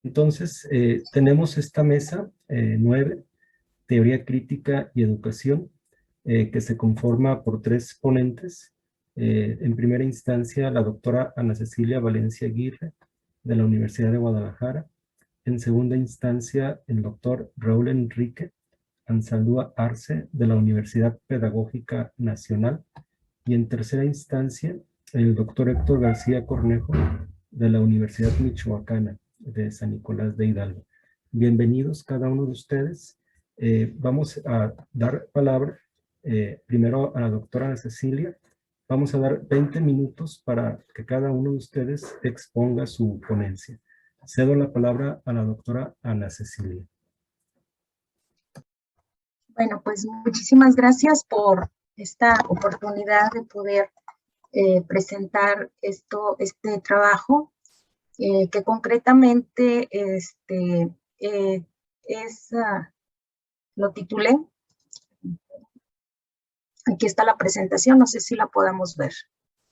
Entonces, tenemos esta mesa 9, Teoría Crítica y Educación, que se conforma por 3 ponentes. En primera instancia, la doctora Ana Cecilia Valencia Aguirre, de la Universidad de Guadalajara. En segunda instancia, el doctor Raúl Enrique Ansaldúa Arce, de la Universidad Pedagógica Nacional. Y en tercera instancia, el doctor Héctor García Cornejo, de la Universidad Michoacana de San Nicolás de Hidalgo. Bienvenidos cada uno de ustedes. Vamos a dar palabra primero a la doctora Ana Cecilia. Vamos a dar 20 minutos para que cada uno de ustedes exponga su ponencia. Cedo la palabra a la doctora Ana Cecilia. Bueno, pues muchísimas gracias por esta oportunidad de poder presentar este trabajo, que concretamente lo titulé. Aquí está la presentación, no sé si la podemos ver.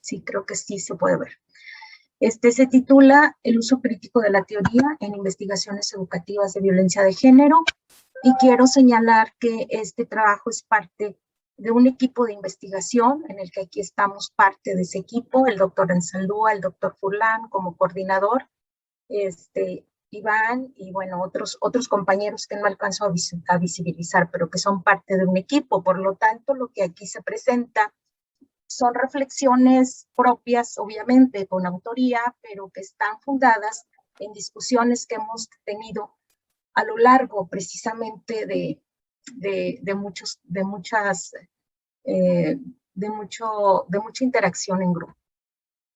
Sí, creo que sí se puede ver. Se titula El uso crítico de la teoría en investigaciones educativas de violencia de género, y quiero señalar que este trabajo es parte de un equipo de investigación en el que aquí estamos parte de ese equipo, el doctor Ansaldúa, el doctor Furlan como coordinador, Iván y bueno, otros compañeros que no alcanzo a visibilizar, pero que son parte de un equipo. Por lo tanto, lo que aquí se presenta son reflexiones propias, obviamente, con autoría, pero que están fundadas en discusiones que hemos tenido a lo largo precisamente de mucha interacción en grupo.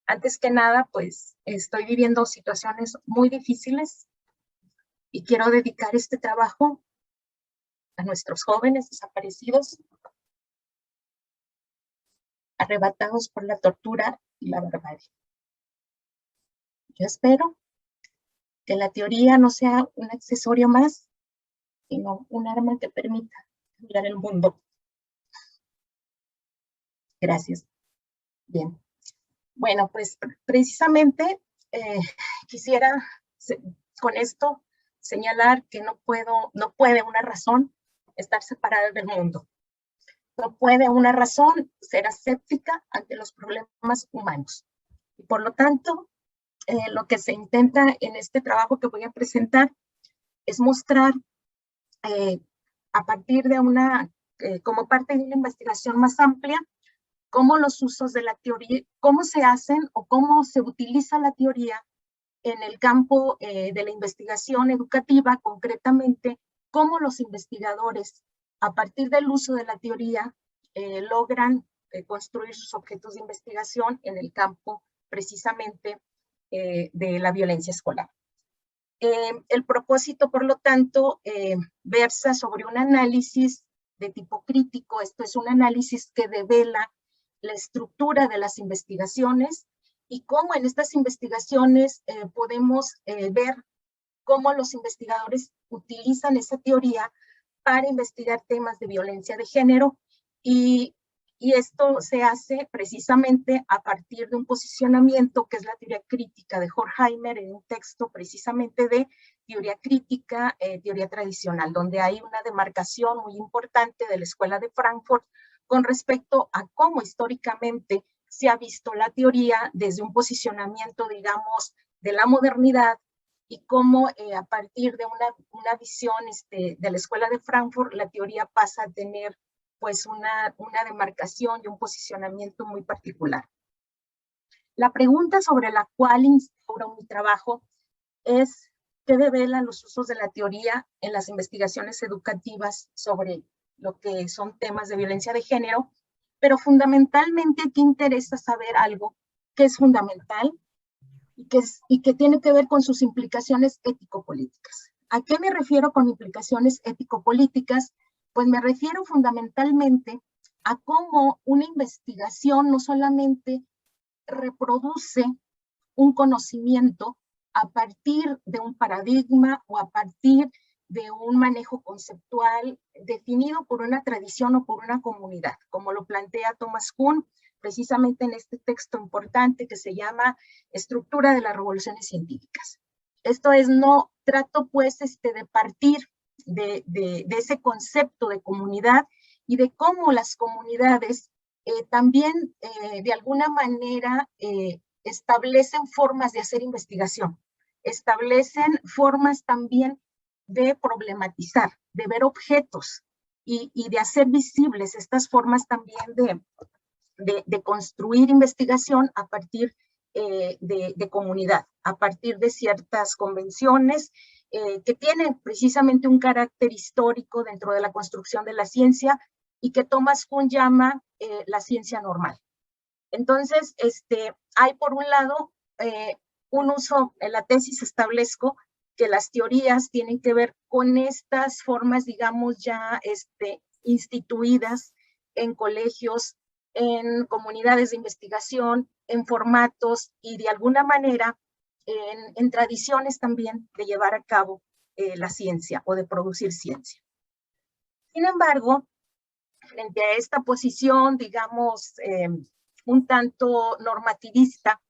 Antes que nada, pues estoy viviendo situaciones muy difíciles y quiero dedicar este trabajo a nuestros jóvenes desaparecidos, arrebatados por la tortura y la barbarie. Yo espero que la teoría no sea un accesorio más, sino un arma que permita cambiar el mundo. Gracias. Bien. Bueno, pues precisamente quisiera con esto señalar que no puede una razón estar separada del mundo. No puede una razón ser aséptica ante los problemas humanos. Y por lo tanto, lo que se intenta en este trabajo que voy a presentar es mostrar a partir de como parte de una investigación más amplia, cómo los usos de la teoría, cómo se hacen o cómo se utiliza la teoría en el campo de la investigación educativa, concretamente, cómo los investigadores, a partir del uso de la teoría, logran construir sus objetos de investigación en el campo, precisamente, de la violencia escolar. El propósito, por lo tanto, versa sobre un análisis de tipo crítico. Esto es un análisis que devela la estructura de las investigaciones y cómo en estas investigaciones podemos ver cómo los investigadores utilizan esa teoría para investigar temas de violencia de género, y esto se hace precisamente a partir de un posicionamiento que es la teoría crítica de Horkheimer, en un texto precisamente de teoría crítica, teoría tradicional, donde hay una demarcación muy importante de la Escuela de Frankfurt con respecto a cómo históricamente se ha visto la teoría desde un posicionamiento, digamos, de la modernidad, y cómo a partir de una visión de la Escuela de Frankfurt, la teoría pasa a tener pues una demarcación y un posicionamiento muy particular. La pregunta sobre la cual instauro mi trabajo es qué develan los usos de la teoría en las investigaciones educativas sobre lo que son temas de violencia de género, pero fundamentalmente aquí interesa saber algo que es fundamental y que tiene que ver con sus implicaciones ético-políticas. ¿A qué me refiero con implicaciones ético-políticas? Pues me refiero fundamentalmente a cómo una investigación no solamente reproduce un conocimiento a partir de un paradigma o a partir de un manejo conceptual definido por una tradición o por una comunidad, como lo plantea Thomas Kuhn precisamente en este texto importante que se llama Estructura de las Revoluciones Científicas. Esto es, no trato pues de partir de ese concepto de comunidad y de cómo las comunidades también de alguna manera establecen formas de hacer investigación, establecen formas también de problematizar, de ver objetos y de hacer visibles estas formas también de construir investigación a partir de comunidad, a partir de ciertas convenciones que tienen precisamente un carácter histórico dentro de la construcción de la ciencia y que Thomas Kuhn llama la ciencia normal. Entonces, hay por un lado un uso, en la tesis establezco que las teorías tienen que ver con estas formas, digamos, ya instituidas en colegios, en comunidades de investigación, en formatos y de alguna manera en tradiciones también de llevar a cabo la ciencia o de producir ciencia. Sin embargo, frente a esta posición, digamos, un tanto normativista,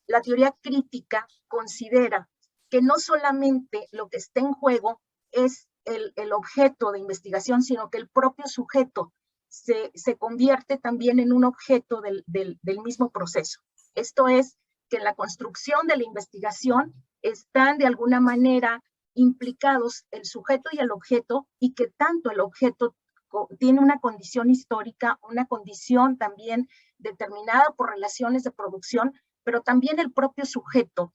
la teoría crítica considera que no solamente lo que está en juego es el objeto de investigación, sino que el propio sujeto se convierte también en un objeto del mismo proceso. Esto es, que en la construcción de la investigación están de alguna manera implicados el sujeto y el objeto, y que tanto el objeto tiene una condición histórica, una condición también determinada por relaciones de producción, pero también el propio sujeto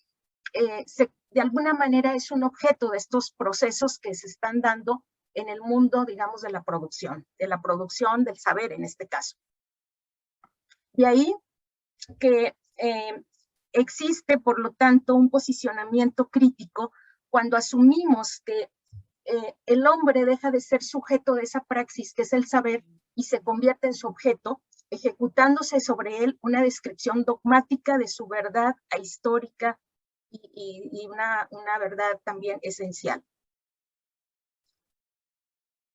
de alguna manera es un objeto de estos procesos que se están dando en el mundo, digamos, de la producción del saber en este caso. De ahí que existe, por lo tanto, un posicionamiento crítico cuando asumimos que el hombre deja de ser sujeto de esa praxis que es el saber y se convierte en su objeto, ejecutándose sobre él una descripción dogmática de su verdad ahistórica y una verdad también esencial.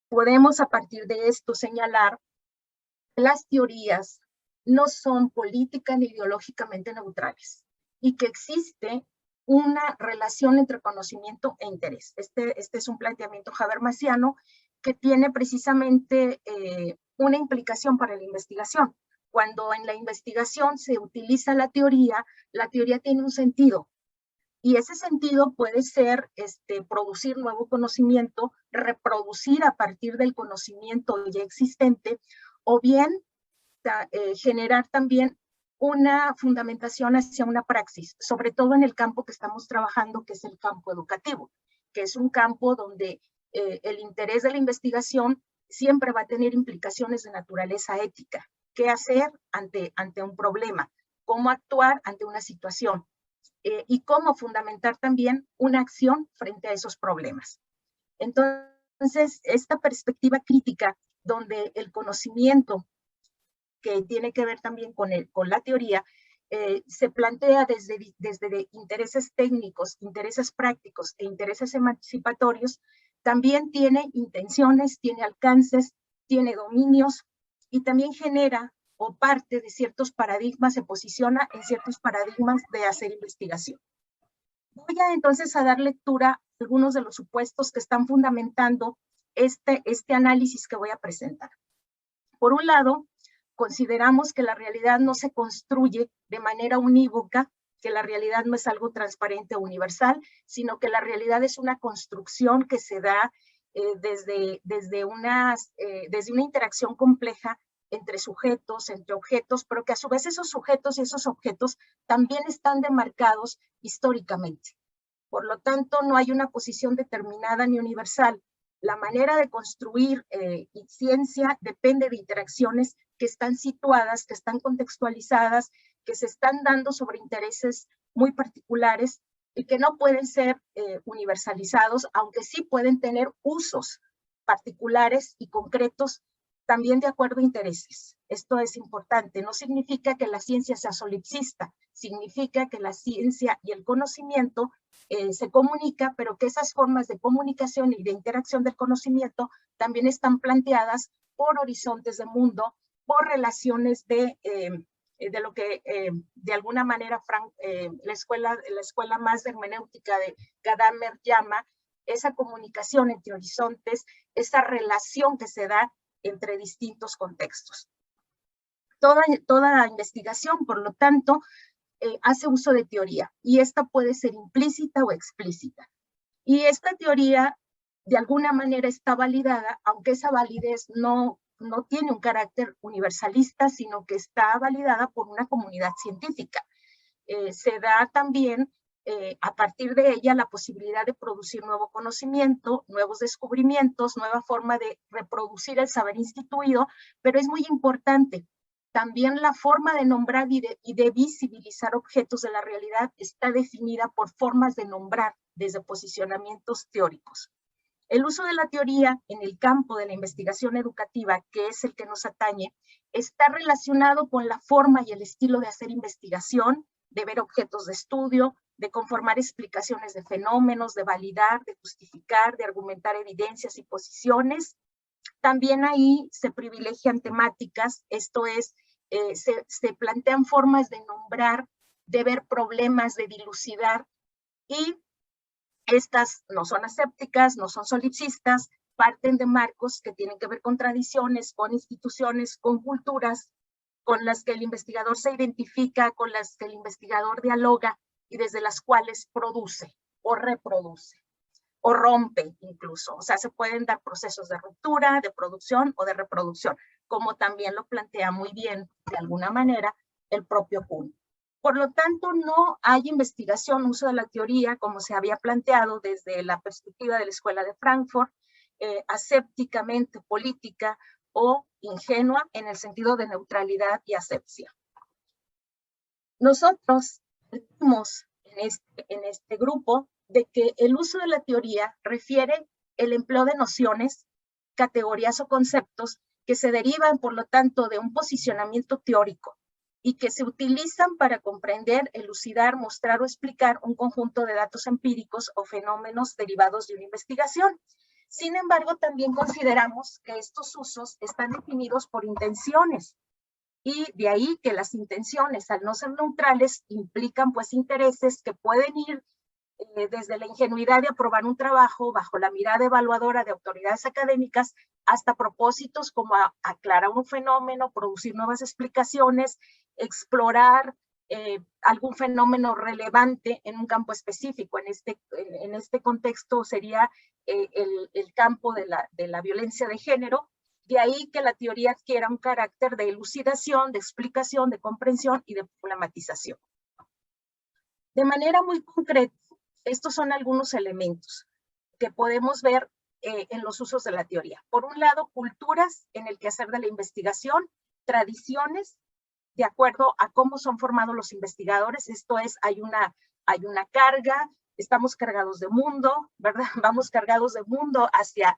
Podemos a partir de esto señalar que las teorías no son política ni ideológicamente neutrales y que existe una relación entre conocimiento e interés. Este es un planteamiento habermasiano que tiene precisamente una implicación para la investigación. Cuando en la investigación se utiliza la teoría tiene un sentido. Y ese sentido puede ser producir nuevo conocimiento, reproducir a partir del conocimiento ya existente, o bien generar también una fundamentación hacia una praxis, sobre todo en el campo que estamos trabajando, que es el campo educativo, que es un campo donde el interés de la investigación siempre va a tener implicaciones de naturaleza ética. ¿Qué hacer ante un problema? ¿Cómo actuar ante una situación? Y cómo fundamentar también una acción frente a esos problemas. Entonces, esta perspectiva crítica, donde el conocimiento que tiene que ver también con la teoría, se plantea desde intereses técnicos, intereses prácticos e intereses emancipatorios, también tiene intenciones, tiene alcances, tiene dominios y también genera o parte de ciertos paradigmas, se posiciona en ciertos paradigmas de hacer investigación. Voy entonces a dar lectura a algunos de los supuestos que están fundamentando este análisis que voy a presentar. Por un lado, consideramos que la realidad no se construye de manera unívoca, que la realidad no es algo transparente o universal, sino que la realidad es una construcción que se da desde una interacción compleja entre sujetos, entre objetos, pero que a su vez esos sujetos y esos objetos también están demarcados históricamente. Por lo tanto, no hay una posición determinada ni universal. La manera de construir ciencia depende de interacciones que están situadas, que están contextualizadas, que se están dando sobre intereses muy particulares y que no pueden ser universalizados, aunque sí pueden tener usos particulares y concretos también de acuerdo a intereses. Esto es importante. No significa que la ciencia sea solipsista, significa que la ciencia y el conocimiento se comunica, pero que esas formas de comunicación y de interacción del conocimiento también están planteadas por horizontes de mundo, por relaciones de lo que de alguna manera la escuela más hermenéutica de Gadamer llama esa comunicación entre horizontes, esa relación que se da entre distintos contextos. Toda investigación, por lo tanto, hace uso de teoría, y esta puede ser implícita o explícita. Y esta teoría, de alguna manera, está validada, aunque esa validez no tiene un carácter universalista, sino que está validada por una comunidad científica. Se da también, a partir de ella, la posibilidad de producir nuevo conocimiento, nuevos descubrimientos, nueva forma de reproducir el saber instituido, pero es muy importante. También la forma de nombrar y de visibilizar objetos de la realidad está definida por formas de nombrar desde posicionamientos teóricos. El uso de la teoría en el campo de la investigación educativa, que es el que nos atañe, está relacionado con la forma y el estilo de hacer investigación, de ver objetos de estudio, de conformar explicaciones de fenómenos, de validar, de justificar, de argumentar evidencias y posiciones. También ahí se privilegian temáticas, esto es, se plantean formas de nombrar, de ver problemas, de dilucidar, y estas no son asépticas, no son solipsistas, parten de marcos que tienen que ver con tradiciones, con instituciones, con culturas, con las que el investigador se identifica, con las que el investigador dialoga y desde las cuales produce o reproduce o rompe incluso. O sea, se pueden dar procesos de ruptura, de producción o de reproducción, como también lo plantea muy bien, de alguna manera, el propio Kuhn. Por lo tanto, no hay investigación, uso de la teoría, como se había planteado desde la perspectiva de la Escuela de Frankfurt, asépticamente política o ingenua en el sentido de neutralidad y asepsia. Nosotros vimos en este grupo de que el uso de la teoría refiere el empleo de nociones, categorías o conceptos que se derivan, por lo tanto, de un posicionamiento teórico y que se utilizan para comprender, elucidar, mostrar o explicar un conjunto de datos empíricos o fenómenos derivados de una investigación. Sin embargo, también consideramos que estos usos están definidos por intenciones, y de ahí que las intenciones, al no ser neutrales, implican pues intereses que pueden ir desde la ingenuidad de aprobar un trabajo bajo la mirada evaluadora de autoridades académicas hasta propósitos como aclarar un fenómeno, producir nuevas explicaciones, explorar algún fenómeno relevante en un campo específico. En este contexto sería el campo de la violencia de género. De ahí que la teoría adquiera un carácter de elucidación, de explicación, de comprensión y de problematización. De manera muy concreta, estos son algunos elementos que podemos ver en los usos de la teoría. Por un lado, culturas en el quehacer de la investigación, tradiciones de acuerdo a cómo son formados los investigadores. Esto es, hay una carga, estamos cargados de mundo, ¿verdad? Vamos cargados de mundo hacia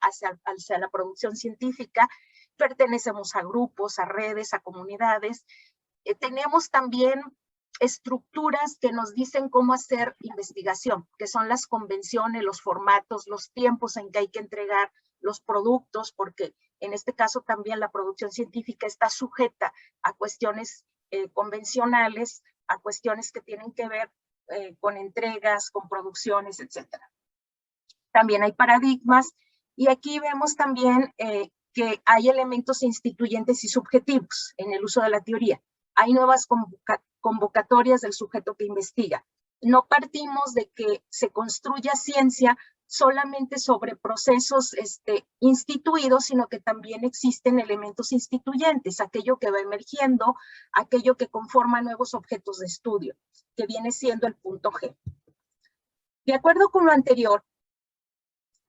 la producción científica, pertenecemos a grupos, a redes, a comunidades. Tenemos también estructuras que nos dicen cómo hacer investigación, que son las convenciones, los formatos, los tiempos en que hay que entregar los productos, porque en este caso también la producción científica está sujeta a cuestiones convencionales, a cuestiones que tienen que ver con entregas, con producciones, etc. También hay paradigmas, y aquí vemos también que hay elementos instituyentes y subjetivos en el uso de la teoría. Hay nuevas convocatorias del sujeto que investiga. No partimos de que se construya ciencia solamente sobre procesos instituidos, sino que también existen elementos instituyentes, aquello que va emergiendo, aquello que conforma nuevos objetos de estudio, que viene siendo el punto G. De acuerdo con lo anterior,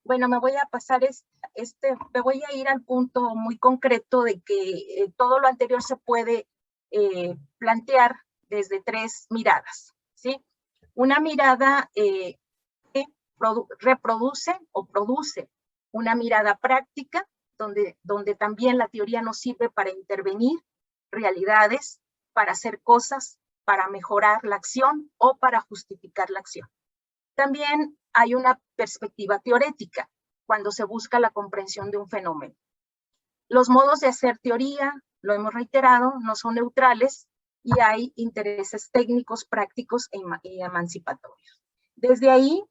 bueno, me voy a pasar me voy a ir al punto muy concreto de que todo lo anterior se puede plantear desde tres miradas, ¿sí? Una mirada que reproduce o produce una mirada práctica, donde también la teoría nos sirve para intervenir realidades, para hacer cosas, para mejorar la acción o para justificar la acción. También hay una perspectiva teorética, cuando se busca la comprensión de un fenómeno. Los modos de hacer teoría, lo hemos reiterado, no son neutrales y hay intereses técnicos, prácticos y emancipatorios. Desde ahí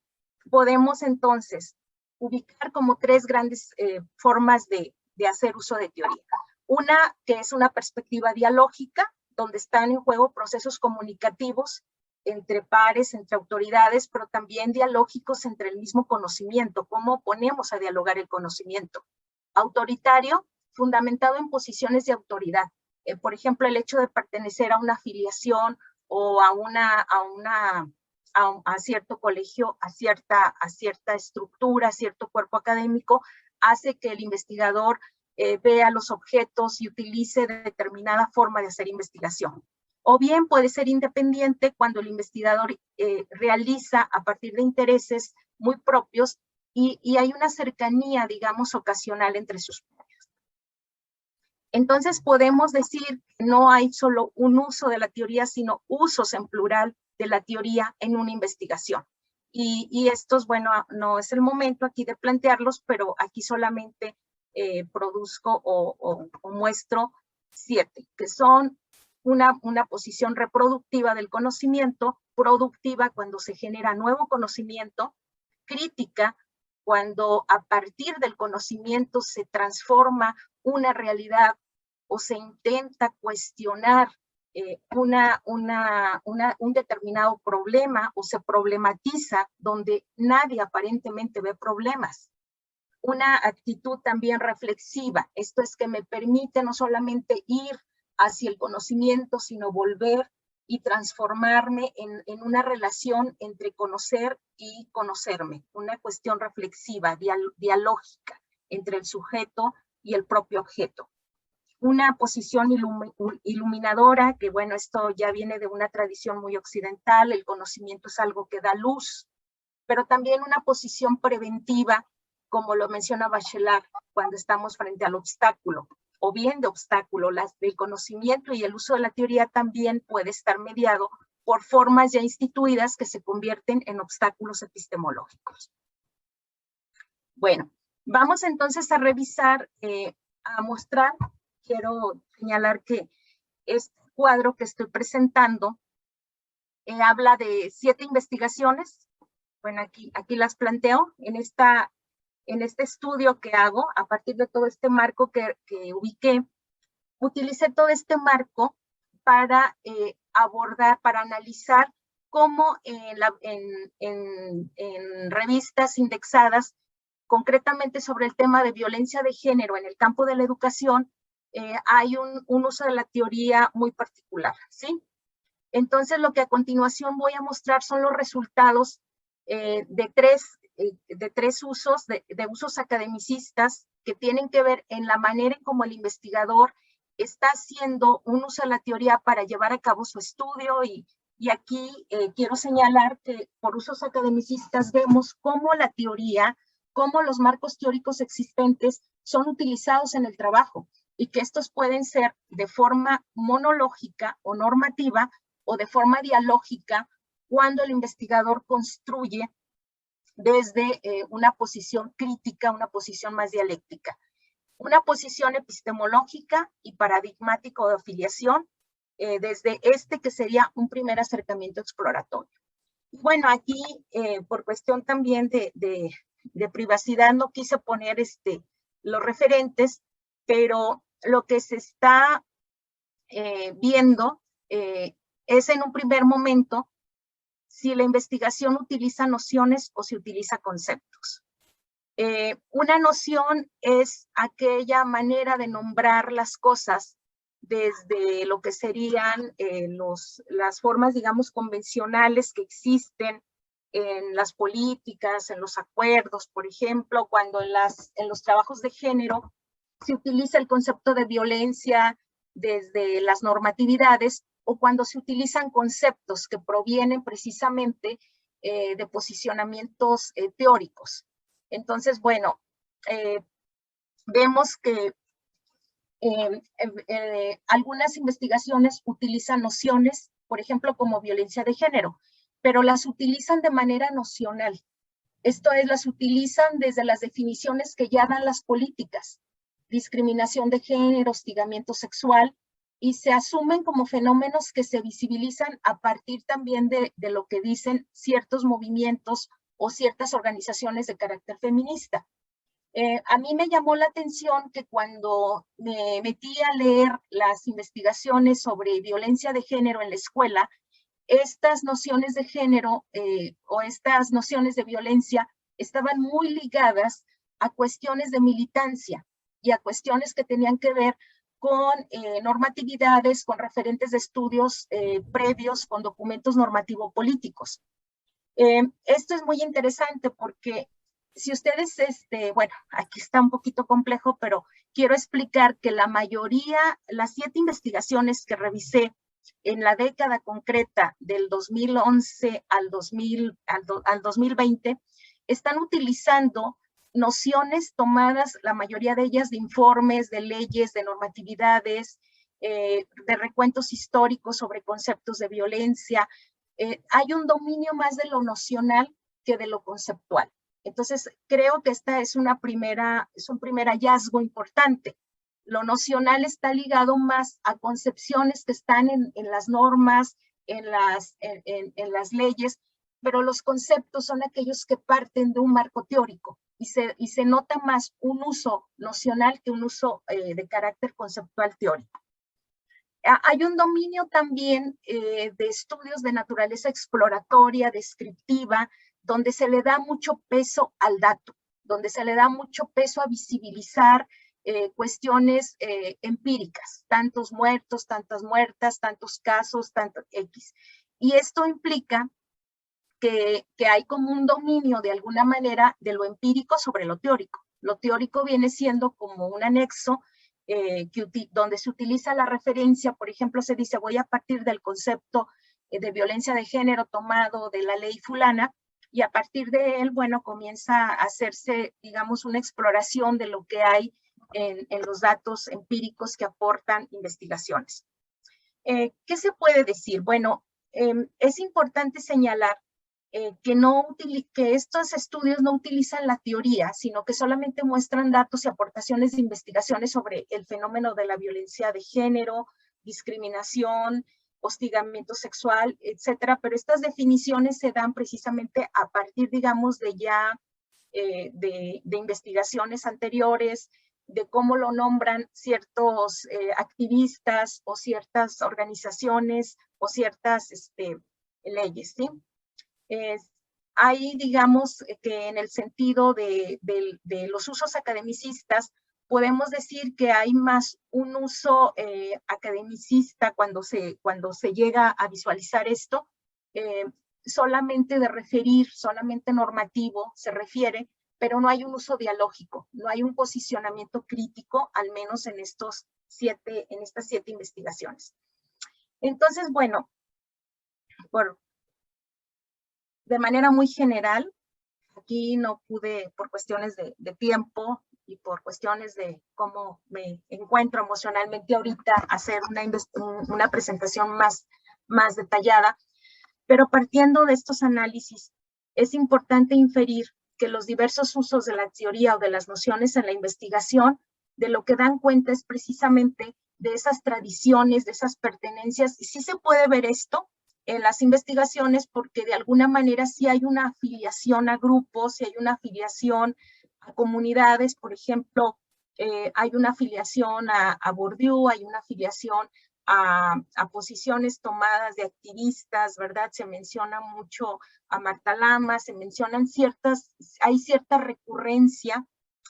podemos entonces ubicar como tres grandes formas de hacer uso de teoría. Una que es una perspectiva dialógica, donde están en juego procesos comunicativos entre pares, entre autoridades, pero también dialógicos entre el mismo conocimiento, cómo ponemos a dialogar el conocimiento. Autoritario, fundamentado en posiciones de autoridad. Por ejemplo, el hecho de pertenecer a una afiliación o a cierto colegio, a cierta estructura, a cierto cuerpo académico, hace que el investigador vea los objetos y utilice determinada forma de hacer investigación. O bien puede ser independiente cuando el investigador realiza a partir de intereses muy propios y hay una cercanía, digamos, ocasional entre sus pares. Entonces podemos decir que no hay solo un uso de la teoría, sino usos en plural de la teoría en una investigación. Y estos, bueno, no es el momento aquí de plantearlos, pero aquí solamente produzco o muestro 7, que son una posición reproductiva del conocimiento, productiva cuando se genera nuevo conocimiento, crítica cuando a partir del conocimiento se transforma una realidad o se intenta cuestionar un determinado problema o se problematiza donde nadie aparentemente ve problemas. Una actitud también reflexiva, esto es que me permite no solamente ir hacia el conocimiento, sino volver y transformarme en una relación entre conocer y conocerme, una cuestión reflexiva, dialógica entre el sujeto y el propio objeto. Una posición iluminadora, que bueno, esto ya viene de una tradición muy occidental, el conocimiento es algo que da luz, pero también una posición preventiva, como lo menciona Bachelard, cuando estamos frente al obstáculo, o bien de obstáculo, el conocimiento y el uso de la teoría también puede estar mediado por formas ya instituidas que se convierten en obstáculos epistemológicos. Bueno, vamos entonces a revisar, a mostrar, quiero señalar que este cuadro que estoy presentando habla de 7 investigaciones. Bueno, aquí las planteo en este estudio que hago, a partir de todo este marco que ubiqué, utilicé todo este marco para abordar, para analizar cómo en revistas indexadas, concretamente sobre el tema de violencia de género en el campo de la educación, hay un uso de la teoría muy particular, ¿sí? Entonces, lo que a continuación voy a mostrar son los resultados de tres usos, de usos academicistas que tienen que ver en la manera en cómo el investigador está haciendo un uso de la teoría para llevar a cabo su estudio y aquí quiero señalar que por usos academicistas vemos cómo la teoría, cómo los marcos teóricos existentes son utilizados en el trabajo y que estos pueden ser de forma monológica o normativa o de forma dialógica cuando el investigador construye desde una posición crítica, una posición más dialéctica. Una posición epistemológica y paradigmático de afiliación, desde que sería un primer acercamiento exploratorio. Bueno, aquí, por cuestión también de privacidad, no quise poner los referentes, pero lo que se está viendo es en un primer momento si la investigación utiliza nociones o si utiliza conceptos. Una noción es aquella manera de nombrar las cosas desde lo que serían las formas, digamos, convencionales que existen en las políticas, en los acuerdos, por ejemplo, cuando en los trabajos de género se utiliza el concepto de violencia desde las normatividades o cuando se utilizan conceptos que provienen precisamente de posicionamientos teóricos. Entonces, bueno, vemos que algunas investigaciones utilizan nociones, por ejemplo, como violencia de género, pero las utilizan de manera nocional. Esto es, las utilizan desde las definiciones que ya dan las políticas, discriminación de género, hostigamiento sexual, y se asumen como fenómenos que se visibilizan a partir también de lo que dicen ciertos movimientos o ciertas organizaciones de carácter feminista. A mí me llamó la atención que cuando me metí a leer las investigaciones sobre violencia de género en la escuela, estas nociones de género o estas nociones de violencia estaban muy ligadas a cuestiones de militancia y a cuestiones que tenían que ver con normatividades, con referentes de estudios previos, con documentos normativo-políticos. Esto es muy interesante porque si ustedes, bueno, aquí está un poquito complejo, pero quiero explicar que la mayoría, las 7 investigaciones que revisé en la década concreta del 2011 al 2020, están utilizando nociones tomadas, la mayoría de ellas de informes, de leyes, de normatividades, de recuentos históricos sobre conceptos de violencia. Hay un dominio más de lo nocional que de lo conceptual. Entonces, creo que esta es un primer hallazgo importante. Lo nocional está ligado más a concepciones que están en las normas, en las leyes, pero los conceptos son aquellos que parten de un marco teórico y se nota más un uso nocional que un uso de carácter conceptual teórico. Hay un dominio también de estudios de naturaleza exploratoria, descriptiva, donde se le da mucho peso al dato, donde se le da mucho peso a visibilizar cuestiones empíricas, tantos muertos, tantas muertas, tantos casos, tanto X. Y esto implica que hay como un dominio de alguna manera de lo empírico sobre lo teórico. Lo teórico viene siendo como un anexo donde se utiliza la referencia, por ejemplo, se dice voy a partir del concepto de violencia de género tomado de la ley fulana, y a partir de él, bueno, comienza a hacerse, digamos, una exploración de lo que hay en los datos empíricos que aportan investigaciones. ¿Qué se puede decir? Bueno, es importante señalar que estos estudios no utilizan la teoría, sino que solamente muestran datos y aportaciones de investigaciones sobre el fenómeno de la violencia de género, discriminación, hostigamiento sexual, etcétera, pero estas definiciones se dan precisamente a partir, digamos, de ya de investigaciones anteriores, de cómo lo nombran ciertos activistas o ciertas organizaciones o ciertas leyes, ¿sí? Hay, digamos, que en el sentido de los usos academicistas, podemos decir que hay más un uso academicista cuando se llega a visualizar esto, solamente de referir, solamente normativo se refiere, pero no hay un uso dialógico, no hay un posicionamiento crítico, al menos en estas 7 investigaciones. Entonces, bueno, de manera muy general, aquí no pude, por cuestiones de tiempo y por cuestiones de cómo me encuentro emocionalmente ahorita, hacer una presentación más detallada, pero partiendo de estos análisis, es importante inferir que los diversos usos de la teoría o de las nociones en la investigación, de lo que dan cuenta es precisamente de esas tradiciones, de esas pertenencias, y sí se puede ver esto en las investigaciones porque de alguna manera sí hay una afiliación a grupos, sí hay una afiliación a comunidades, por ejemplo, hay una afiliación a Bourdieu, hay una afiliación a posiciones tomadas de activistas, ¿verdad? Se menciona mucho a Marta Lamas, se mencionan hay cierta recurrencia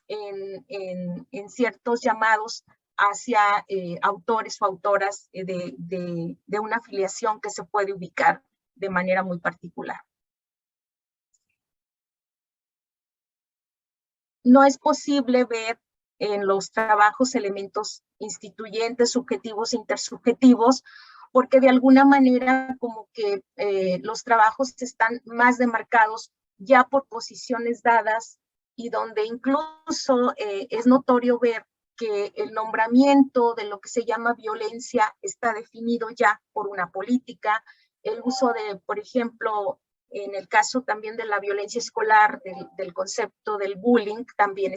en ciertos llamados hacia autores o autoras de una afiliación que se puede ubicar de manera muy particular. No es posible ver en los trabajos elementos instituyentes, subjetivos, intersubjetivos, porque de alguna manera como que los trabajos están más demarcados ya por posiciones dadas y donde incluso es notorio ver que el nombramiento de lo que se llama violencia está definido ya por una política, el uso de, por ejemplo, en el caso también de la violencia escolar, del concepto del bullying, también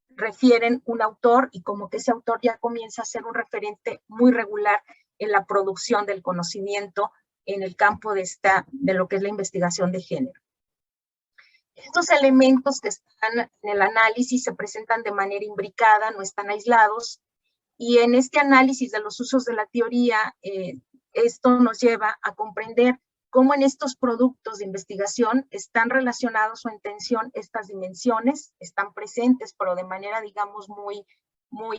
refieren un autor y como que ese autor ya comienza a ser un referente muy regular en la producción del conocimiento en el campo de lo que es la investigación de género. Estos elementos que están en el análisis se presentan de manera imbricada, no están aislados, y en este análisis de los usos de la teoría, esto nos lleva a comprender cómo en estos productos de investigación están relacionados o en tensión estas dimensiones, están presentes, pero de manera, digamos, muy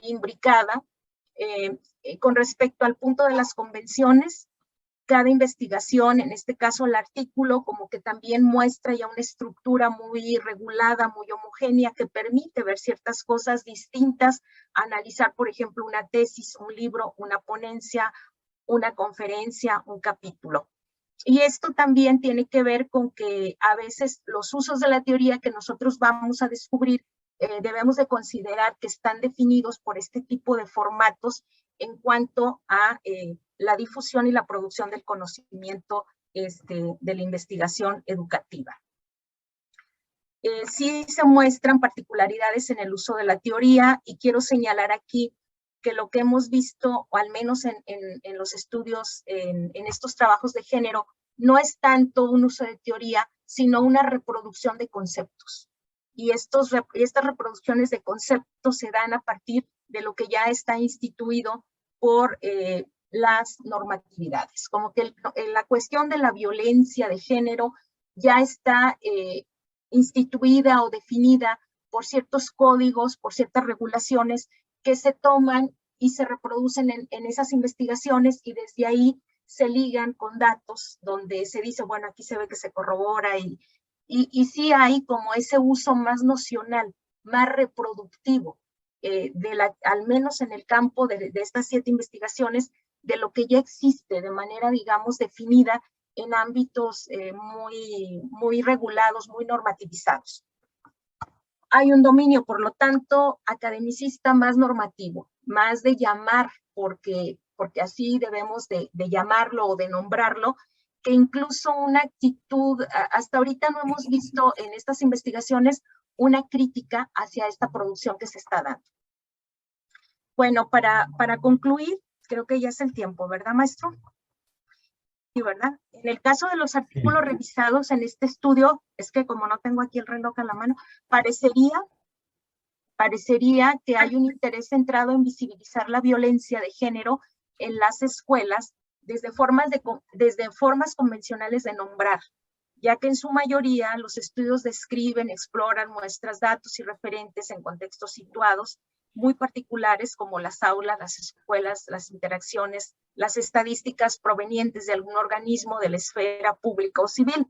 imbricada. Con respecto al punto de las convenciones, cada investigación, en este caso el artículo, como que también muestra ya una estructura muy regulada, muy homogénea, que permite ver ciertas cosas distintas, analizar, por ejemplo, una tesis, un libro, una ponencia, una conferencia, un capítulo. Y esto también tiene que ver con que a veces los usos de la teoría que nosotros vamos a descubrir debemos de considerar que están definidos por este tipo de formatos en cuanto a la difusión y la producción del conocimiento de la investigación educativa. Sí se muestran particularidades en el uso de la teoría y quiero señalar aquí que lo que hemos visto, o al menos en los estudios, en estos trabajos de género, no es tanto un uso de teoría, sino una reproducción de conceptos. Y estas reproducciones de conceptos se dan a partir de lo que ya está instituido por las normatividades. Como que la cuestión de la violencia de género ya está instituida o definida por ciertos códigos, por ciertas regulaciones que se toman y se reproducen en esas investigaciones, y desde ahí se ligan con datos donde se dice, bueno, aquí se ve que se corrobora y sí hay como ese uso más nocional, más reproductivo, al menos en el campo de estas 7 investigaciones, de lo que ya existe de manera, digamos, definida en ámbitos muy regulados, muy normativizados. Hay un dominio, por lo tanto, academicista más normativo, más de llamar, porque así debemos de llamarlo o de nombrarlo, que incluso una actitud, hasta ahorita no hemos visto en estas investigaciones una crítica hacia esta producción que se está dando. Bueno, para concluir, creo que ya es el tiempo, ¿verdad, maestro? Sí, ¿verdad? En el caso de los artículos revisados en este estudio, es que como no tengo aquí el reloj a la mano, parecería que hay un interés centrado en visibilizar la violencia de género en las escuelas desde formas convencionales de nombrar, ya que en su mayoría los estudios describen, exploran, muestras datos y referentes en contextos situados muy particulares como las aulas, las escuelas, las interacciones, las estadísticas provenientes de algún organismo de la esfera pública o civil.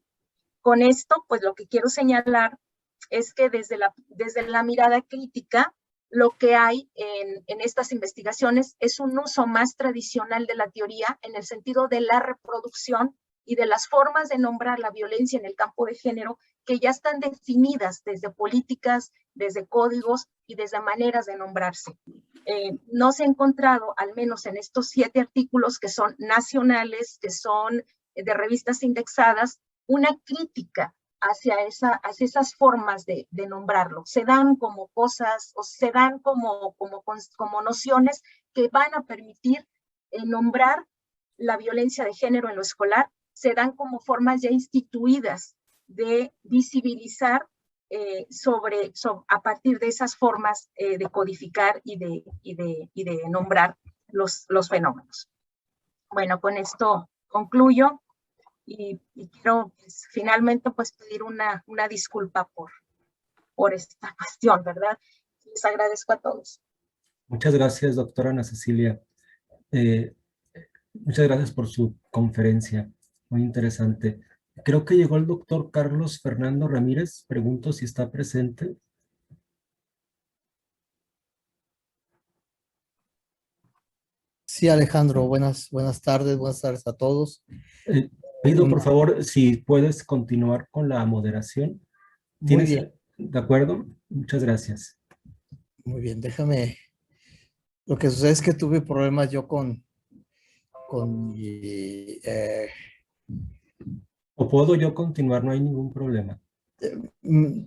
Con esto, pues lo que quiero señalar es que desde la mirada crítica, lo que hay en estas investigaciones es un uso más tradicional de la teoría en el sentido de la reproducción y de las formas de nombrar la violencia en el campo de género que ya están definidas desde políticas, desde códigos y desde maneras de nombrarse. No se ha encontrado, al menos en estos 7 artículos que son nacionales, que son de revistas indexadas, una crítica hacia esas formas de nombrarlo. Se dan como cosas, o se dan como nociones que van a permitir nombrar la violencia de género en lo escolar, se dan como formas ya instituidas de visibilizar a partir de esas formas de codificar y de nombrar los fenómenos. Bueno, con esto concluyo. Y quiero pues, finalmente pues, pedir una disculpa por esta cuestión, ¿verdad? Les agradezco a todos. Muchas gracias, doctora Ana Cecilia. Muchas gracias por su conferencia, muy interesante. Creo que llegó el doctor Carlos Fernando Ramírez. Pregunto si está presente. Sí, Alejandro, buenas tardes a todos. Pido por favor si puedes continuar con la moderación. Muy bien. ¿De acuerdo? Muchas gracias. Muy bien, déjame. Lo que sucede es que tuve problemas yo con mi... ¿O puedo yo continuar? No hay ningún problema.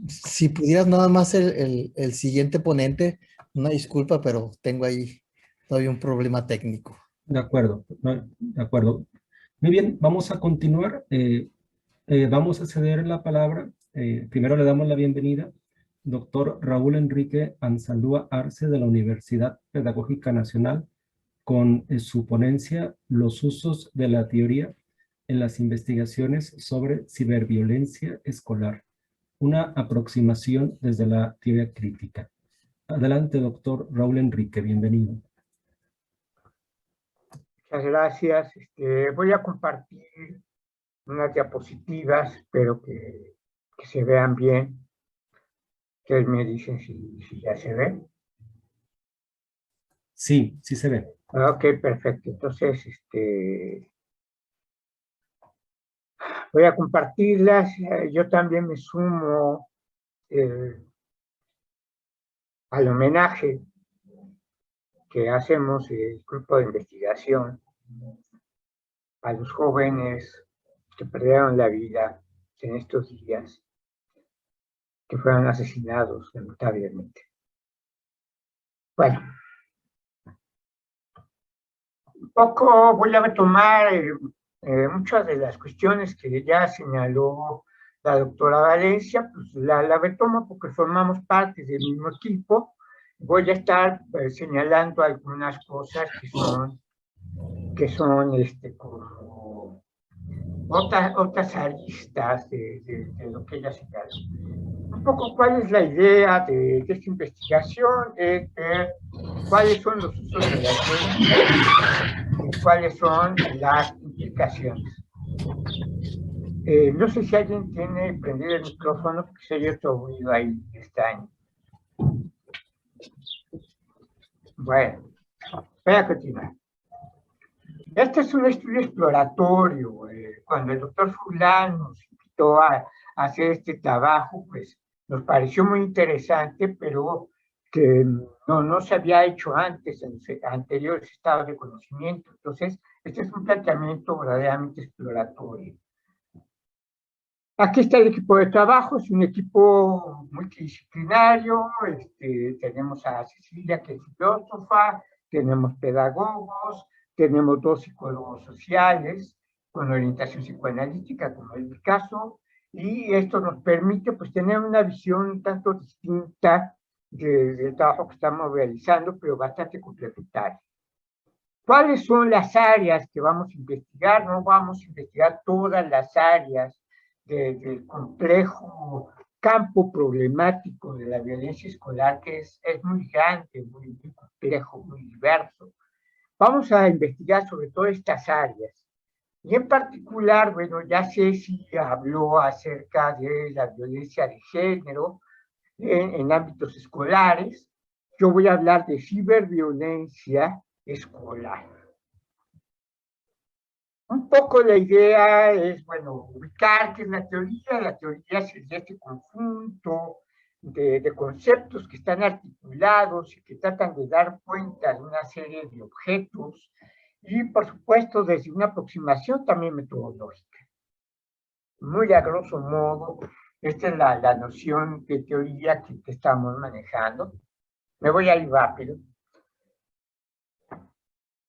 Si pudieras nada más el siguiente ponente, una disculpa, pero tengo ahí todavía un problema técnico. De acuerdo, de acuerdo. Muy bien, vamos a continuar. Vamos a ceder la palabra Primero le damos la bienvenida, doctor Raúl Enrique Anzaldúa Arce de la Universidad Pedagógica Nacional, con su ponencia Los usos de la teoría en las investigaciones sobre ciberviolencia escolar, una aproximación desde la teoría crítica. Adelante, doctor Raúl Enrique, bienvenido. Muchas gracias. Voy a compartir unas diapositivas, espero que se vean bien. Ustedes me dicen si ya se ve. Sí, sí se ve. Ok, perfecto. Entonces, voy a compartirlas. Yo también me sumo al homenaje que hacemos el grupo de investigación a los jóvenes que perdieron la vida en estos días, que fueron asesinados lamentablemente. Bueno, un poco voy a retomar muchas de las cuestiones que ya señaló la doctora Valencia, pues la retomo porque formamos parte del mismo equipo. Voy a estar señalando algunas cosas que son como otras aristas de lo que ella señaló. Un poco cuál es la idea de esta investigación, es ver cuáles son los usos de la teoría y cuáles son las implicaciones. No sé si alguien tiene prendido el micrófono porque se oye otro ruido ahí este año. Bueno, voy a continuar. Este es un estudio exploratorio. Cuando el doctor Fulán nos invitó a hacer este trabajo, pues nos pareció muy interesante, pero que no se había hecho antes en los anteriores estados de conocimiento. Entonces, este es un planteamiento verdaderamente exploratorio. Aquí está el equipo de trabajo, es un equipo multidisciplinario. Tenemos a Cecilia, que es filósofa, tenemos pedagogos, tenemos 2 psicólogos sociales con orientación psicoanalítica, como es mi caso, y esto nos permite pues tener una visión un tanto distinta del trabajo que estamos realizando, pero bastante complementaria. ¿Cuáles son las áreas que vamos a investigar? No vamos a investigar todas las áreas del complejo campo problemático de la violencia escolar, que es muy grande, muy complejo, muy diverso. Vamos a investigar sobre todo estas áreas. Y en particular, bueno, ya Ceci habló acerca de la violencia de género en ámbitos escolares. Yo voy a hablar de ciberviolencia escolar. Un poco la idea es, bueno, ubicar qué es la teoría. La teoría sería este conjunto de conceptos que están articulados y que tratan de dar cuenta de una serie de objetos y, por supuesto, desde una aproximación también metodológica. Muy a grosso modo, esta es la noción de teoría que estamos manejando. Me voy a ir rápido.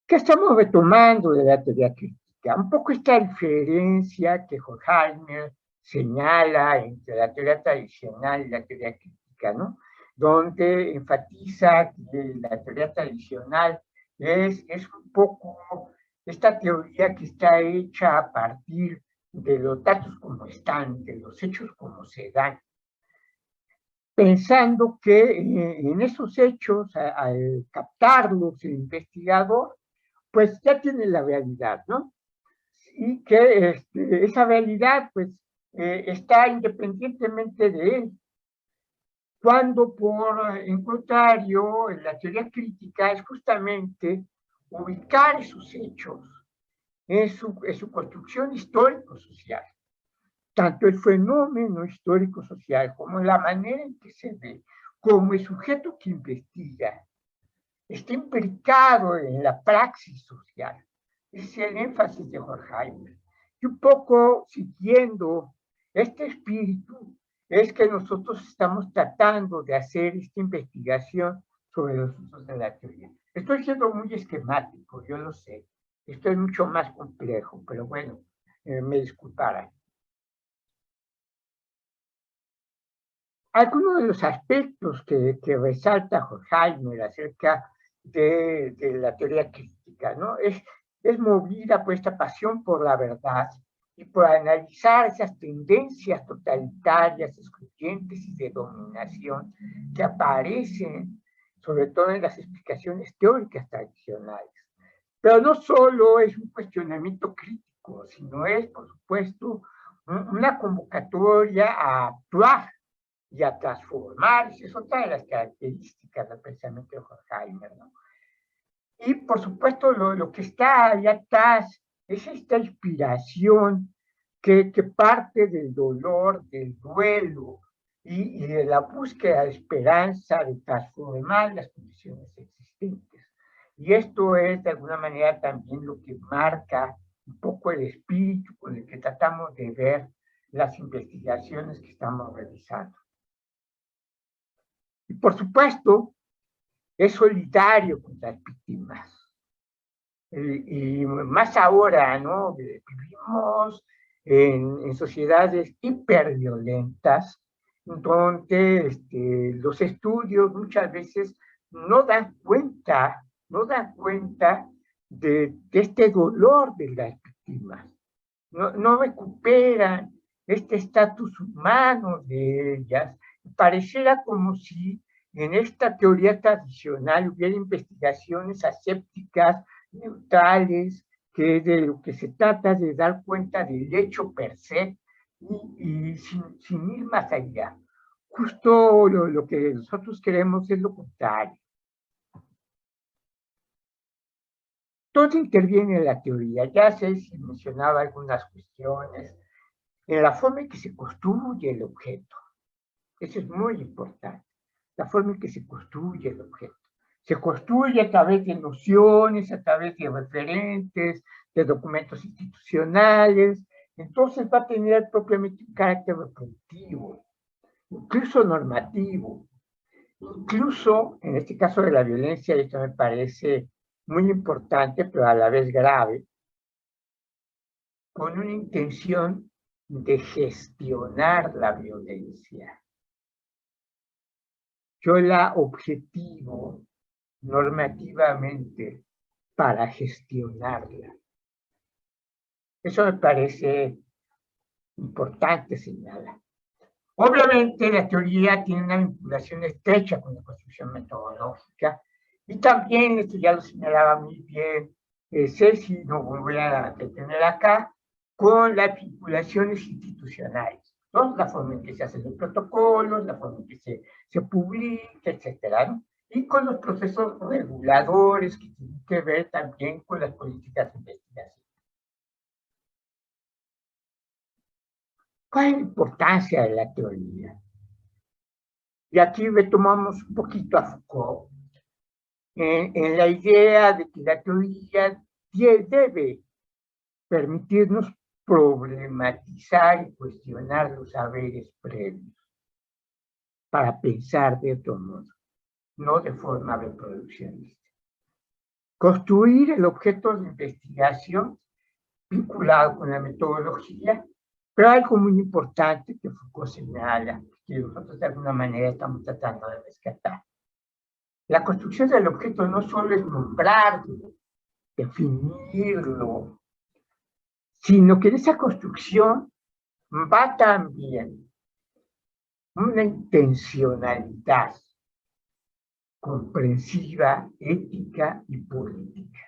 ¿Qué estamos retomando de la teoría crítica? Un poco esta diferencia que Horkheimer señala entre la teoría tradicional y la teoría crítica, ¿no? Donde enfatiza que la teoría tradicional es un poco esta teoría que está hecha a partir de los datos como están, de los hechos como se dan, pensando que en esos hechos, al captarlos el investigador, pues ya tiene la realidad, ¿no? Y que esa realidad, pues, está independientemente de él. Cuando, en contrario, la teoría crítica es justamente ubicar esos hechos en su construcción histórico-social. Tanto el fenómeno histórico-social como la manera en que se ve, como el sujeto que investiga, está implicado en la praxis social. Ese es el énfasis de Horkheimer. Y un poco siguiendo este espíritu es que nosotros estamos tratando de hacer esta investigación sobre los usos de la teoría. Estoy siendo muy esquemático, yo lo sé. Esto es mucho más complejo, pero bueno, me disculparán. algunos de los aspectos que resalta Horkheimer acerca de la teoría crítica, ¿no? Es movida por esta pasión por la verdad y por analizar esas tendencias totalitarias, excluyentes y de dominación que aparecen sobre todo en las explicaciones teóricas tradicionales. Pero no solo es un cuestionamiento crítico, sino es, por supuesto, una convocatoria a actuar y a transformar. Esa es otra de las características del pensamiento de Horkheimer, ¿no? Y, por supuesto, lo que está allá atrás es esta inspiración que parte del dolor, del duelo y de la búsqueda de esperanza, de transformar las condiciones existentes. Y esto es, de alguna manera, también lo que marca un poco el espíritu con el que tratamos de ver las investigaciones que estamos realizando. Y, por supuesto, es solidario con las víctimas. Y más ahora, ¿no? Vivimos en sociedades hiperviolentas, donde los estudios muchas veces no dan cuenta de este dolor de las víctimas. No recuperan este estatus humano de ellas. Pareciera como si en esta teoría tradicional hubiera investigaciones asépticas, neutrales, que de lo que se trata de dar cuenta del hecho per se y sin ir más allá. Justo lo que nosotros queremos es lo contrario. Todo interviene en la teoría, ya sé si mencionaba algunas cuestiones, en la forma en que se construye el objeto. Eso es muy importante, la forma en que se construye el objeto. Se construye a través de nociones, a través de referentes, de documentos institucionales, entonces va a tener propiamente un carácter reproductivo, incluso normativo, incluso en este caso de la violencia, esto me parece muy importante, pero a la vez grave, con una intención de gestionar la violencia. Yo la objetivo normativamente para gestionarla. Eso me parece importante señalar. Obviamente la teoría tiene una vinculación estrecha con la construcción metodológica y también, esto ya lo señalaba muy bien Ceci, no voy a detener acá, con las vinculaciones institucionales, ¿no? La forma en que se hacen los protocolos, la forma en que se publica, etcétera, ¿no? Y con los procesos reguladores que tienen que ver también con las políticas de investigación. ¿Cuál es la importancia de la teoría? Y aquí retomamos un poquito a Foucault, en la idea de que la teoría debe permitirnos problematizar y cuestionar los saberes previos para pensar de otro modo, no de forma reproduccionista. Construir el objeto de investigación vinculado con la metodología, pero algo muy importante que Foucault señala, que nosotros de alguna manera estamos tratando de rescatar. La construcción del objeto no solo es nombrarlo, definirlo, sino que en esa construcción va también una intencionalidad comprensiva, ética y política.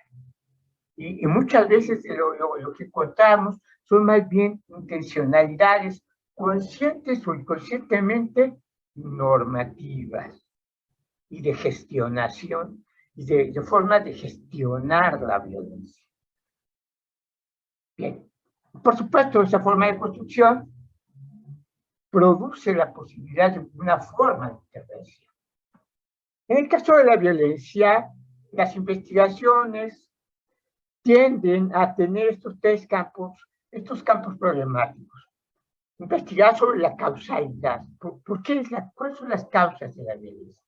Y muchas veces lo que encontramos son más bien intencionalidades conscientes o inconscientemente normativas y de gestionación y de forma de gestionar la violencia. Bien, por supuesto, esa forma de construcción produce la posibilidad de una forma de intervención. En el caso de la violencia, las investigaciones tienden a tener estos campos problemáticos. Investigar sobre la causalidad. ¿Cuáles son las causas de la violencia?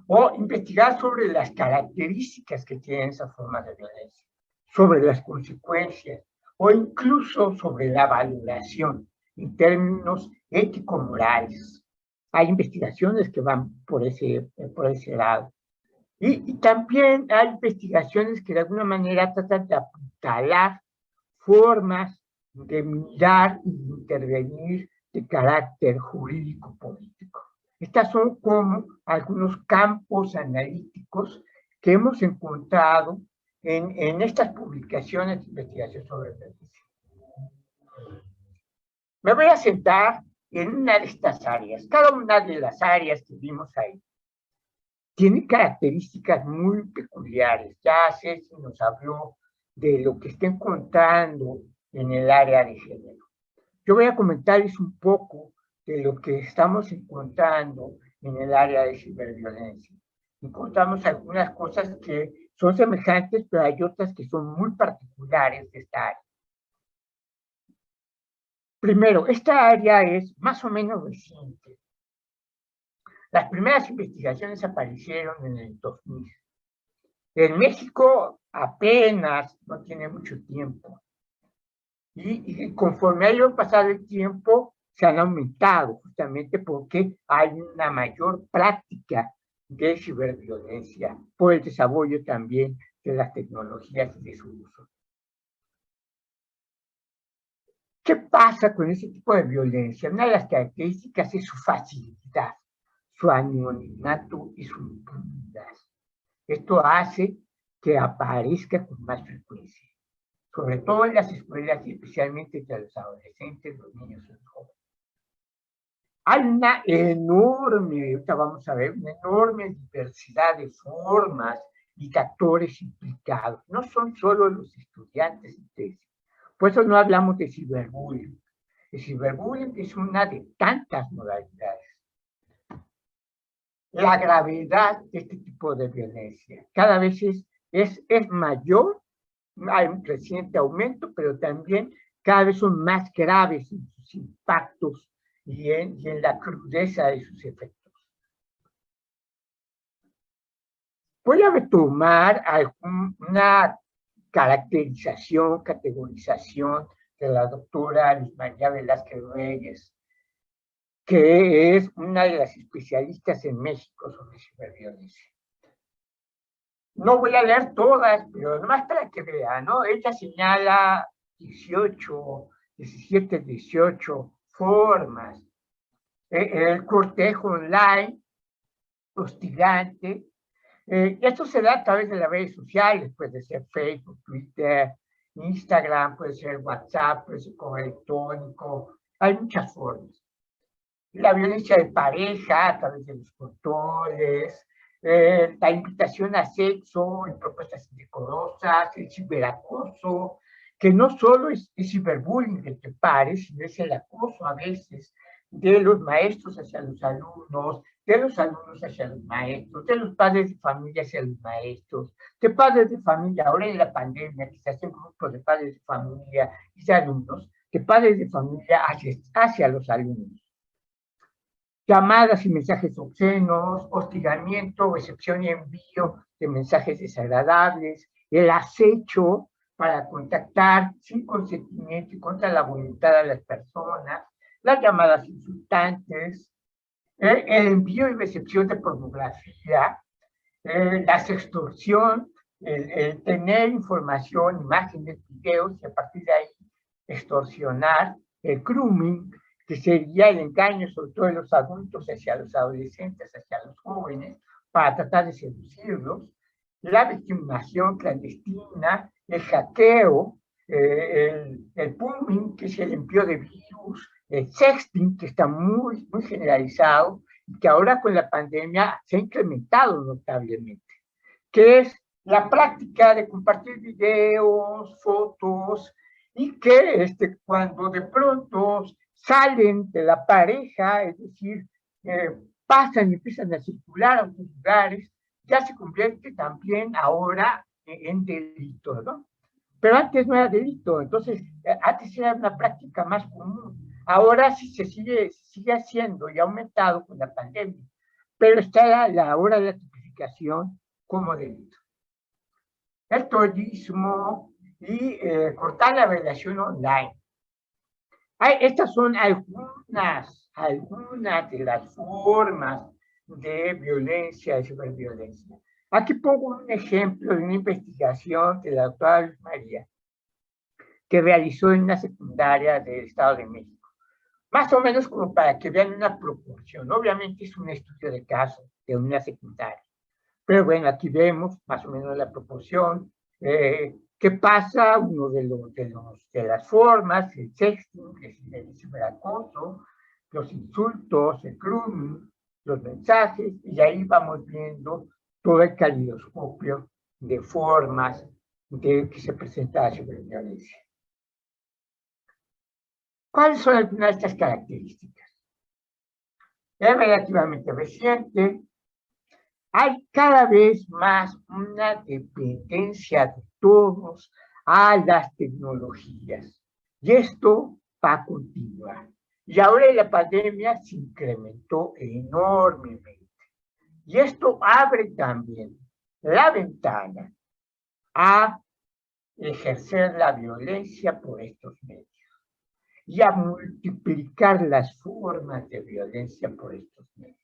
O investigar sobre las características que tienen esas formas de violencia, sobre las consecuencias, o incluso sobre la valoración en términos ético-morales. Hay investigaciones que van por ese lado. Y también hay investigaciones que de alguna manera tratan de apuntalar formas de mirar y intervenir de carácter jurídico-político. Estas son como algunos campos analíticos que hemos encontrado en estas publicaciones de investigación sobre violencia. Me voy a sentar en una de estas áreas. Cada una de las áreas que vimos ahí tiene características muy peculiares. Ya Ceci nos habló de lo que está encontrando en el área de género. Yo voy a comentarles un poco de lo que estamos encontrando en el área de ciberviolencia. Encontramos algunas cosas que son semejantes, pero hay otras que son muy particulares de esta área. Primero, esta área es más o menos reciente. Las primeras investigaciones aparecieron en el 2000. En México apenas, no tiene mucho tiempo. Y conforme ha ido pasando el tiempo, se han aumentado, justamente porque hay una mayor práctica de ciberviolencia por el desarrollo también de las tecnologías y de su uso. ¿Qué pasa con ese tipo de violencia? Una de las características es su facilidad, su anonimato y su impunidad. Esto hace que aparezca con más frecuencia, sobre todo en las escuelas y especialmente entre los adolescentes, los niños y los jóvenes. Hay una enorme, ahorita vamos a ver, una enorme diversidad de formas y de actores implicados. No son solo los estudiantes y tesis. Por eso no hablamos de ciberbullying. El ciberbullying es una de tantas modalidades. La gravedad de este tipo de violencia cada vez es mayor, hay un creciente aumento, pero también cada vez son más graves en sus impactos y en la crudeza de sus efectos. Voy a retomar una categorización de la doctora Liz María Velázquez Reyes, que es una de las especialistas en México sobre ciberviolencia. No voy a leer todas, pero nomás para que vean, ¿no? Ella señala 18 formas. El cortejo online, hostigante. Esto se da a través de las redes sociales, puede ser Facebook, Twitter, Instagram, puede ser WhatsApp, puede ser correo electrónico. Hay muchas formas. La violencia de pareja a través de los controles, la invitación a sexo en propuestas indecorosas, el ciberacoso, que no solo es ciberbullying el que pare, sino es el acoso a veces de los maestros hacia los alumnos, de los alumnos hacia los maestros, de los padres de familia hacia los maestros, de padres de familia, ahora en la pandemia, que se hacen grupos de padres de familia y de alumnos, de padres de familia hacia los alumnos. Llamadas y mensajes obscenos, hostigamiento, recepción y envío de mensajes desagradables, el acecho para contactar sin consentimiento y contra la voluntad de las personas, las llamadas insultantes, el envío y recepción de pornografía, la sextorsión, el tener información, imágenes, videos y a partir de ahí extorsionar, el grooming, que sería el engaño sobre todo de los adultos hacia los adolescentes, hacia los jóvenes, para tratar de seducirlos, la victimización clandestina, el hackeo, el booming, que es el envío de virus, el sexting, que está muy generalizado y que ahora con la pandemia se ha incrementado notablemente, que es la práctica de compartir videos, fotos, y que cuando de pronto salen de la pareja, es decir, pasan y empiezan a circular a otros lugares, ya se convierte también ahora en delito, ¿no? Pero antes no era delito, entonces antes era una práctica más común. Ahora sí se sigue haciendo y ha aumentado con la pandemia, pero está la hora de la tipificación como delito. El trollismo y cortar la relación online. Estas son algunas algunas de las formas de violencia y ciberviolencia. Aquí pongo un ejemplo de una investigación de la doctora Luz María, que realizó en una secundaria del Estado de México. Más o menos como para que vean una proporción. Obviamente es un estudio de caso de una secundaria. Pero bueno, aquí vemos más o menos la proporción. ¿Qué pasa? Uno de las formas, el sexting, el ciberacoso, los insultos, el grooming, los mensajes, y ahí vamos viendo todo el calidoscopio de formas de que se presenta la ciberviolencia. ¿Cuáles son algunas de estas características? Es relativamente reciente. Hay cada vez más una dependencia de todos a las tecnologías. Y esto va a continuar. Y ahora en la pandemia se incrementó enormemente. Y esto abre también la ventana a ejercer la violencia por estos medios y a multiplicar las formas de violencia por estos medios.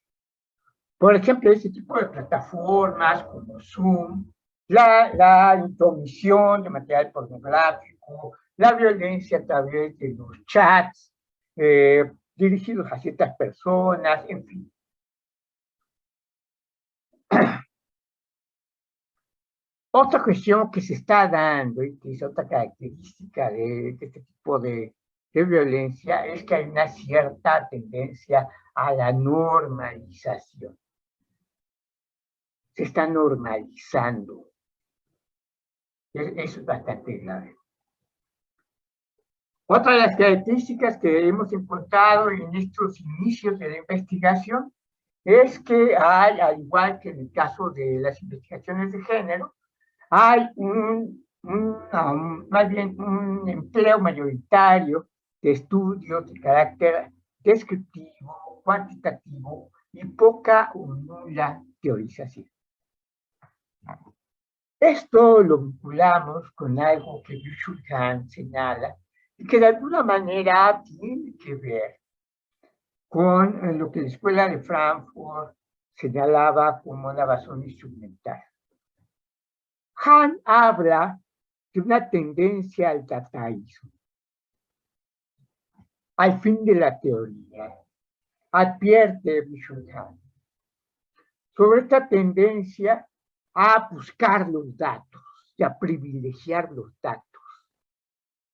Por ejemplo, ese tipo de plataformas como Zoom, la intromisión de material pornográfico, la violencia a través de los chats dirigidos a ciertas personas, en fin. Otra cuestión que se está dando y que es otra característica de este tipo de violencia es que hay una cierta tendencia a la normalización. Se está normalizando. Eso es bastante grave. Otra de las características que hemos encontrado en estos inicios de la investigación es que hay, al igual que en el caso de las investigaciones de género, hay más bien un empleo mayoritario de estudios de carácter descriptivo, cuantitativo y poca o nula teorización. Esto lo vinculamos con algo que Byung-Chul Han señala y que de alguna manera tiene que ver con lo que la Escuela de Frankfurt señalaba como la razón instrumental. Han habla de una tendencia al dataísmo, al fin de la teoría. Advierte Byung-Chul Han sobre esta tendencia a buscar los datos y a privilegiar los datos.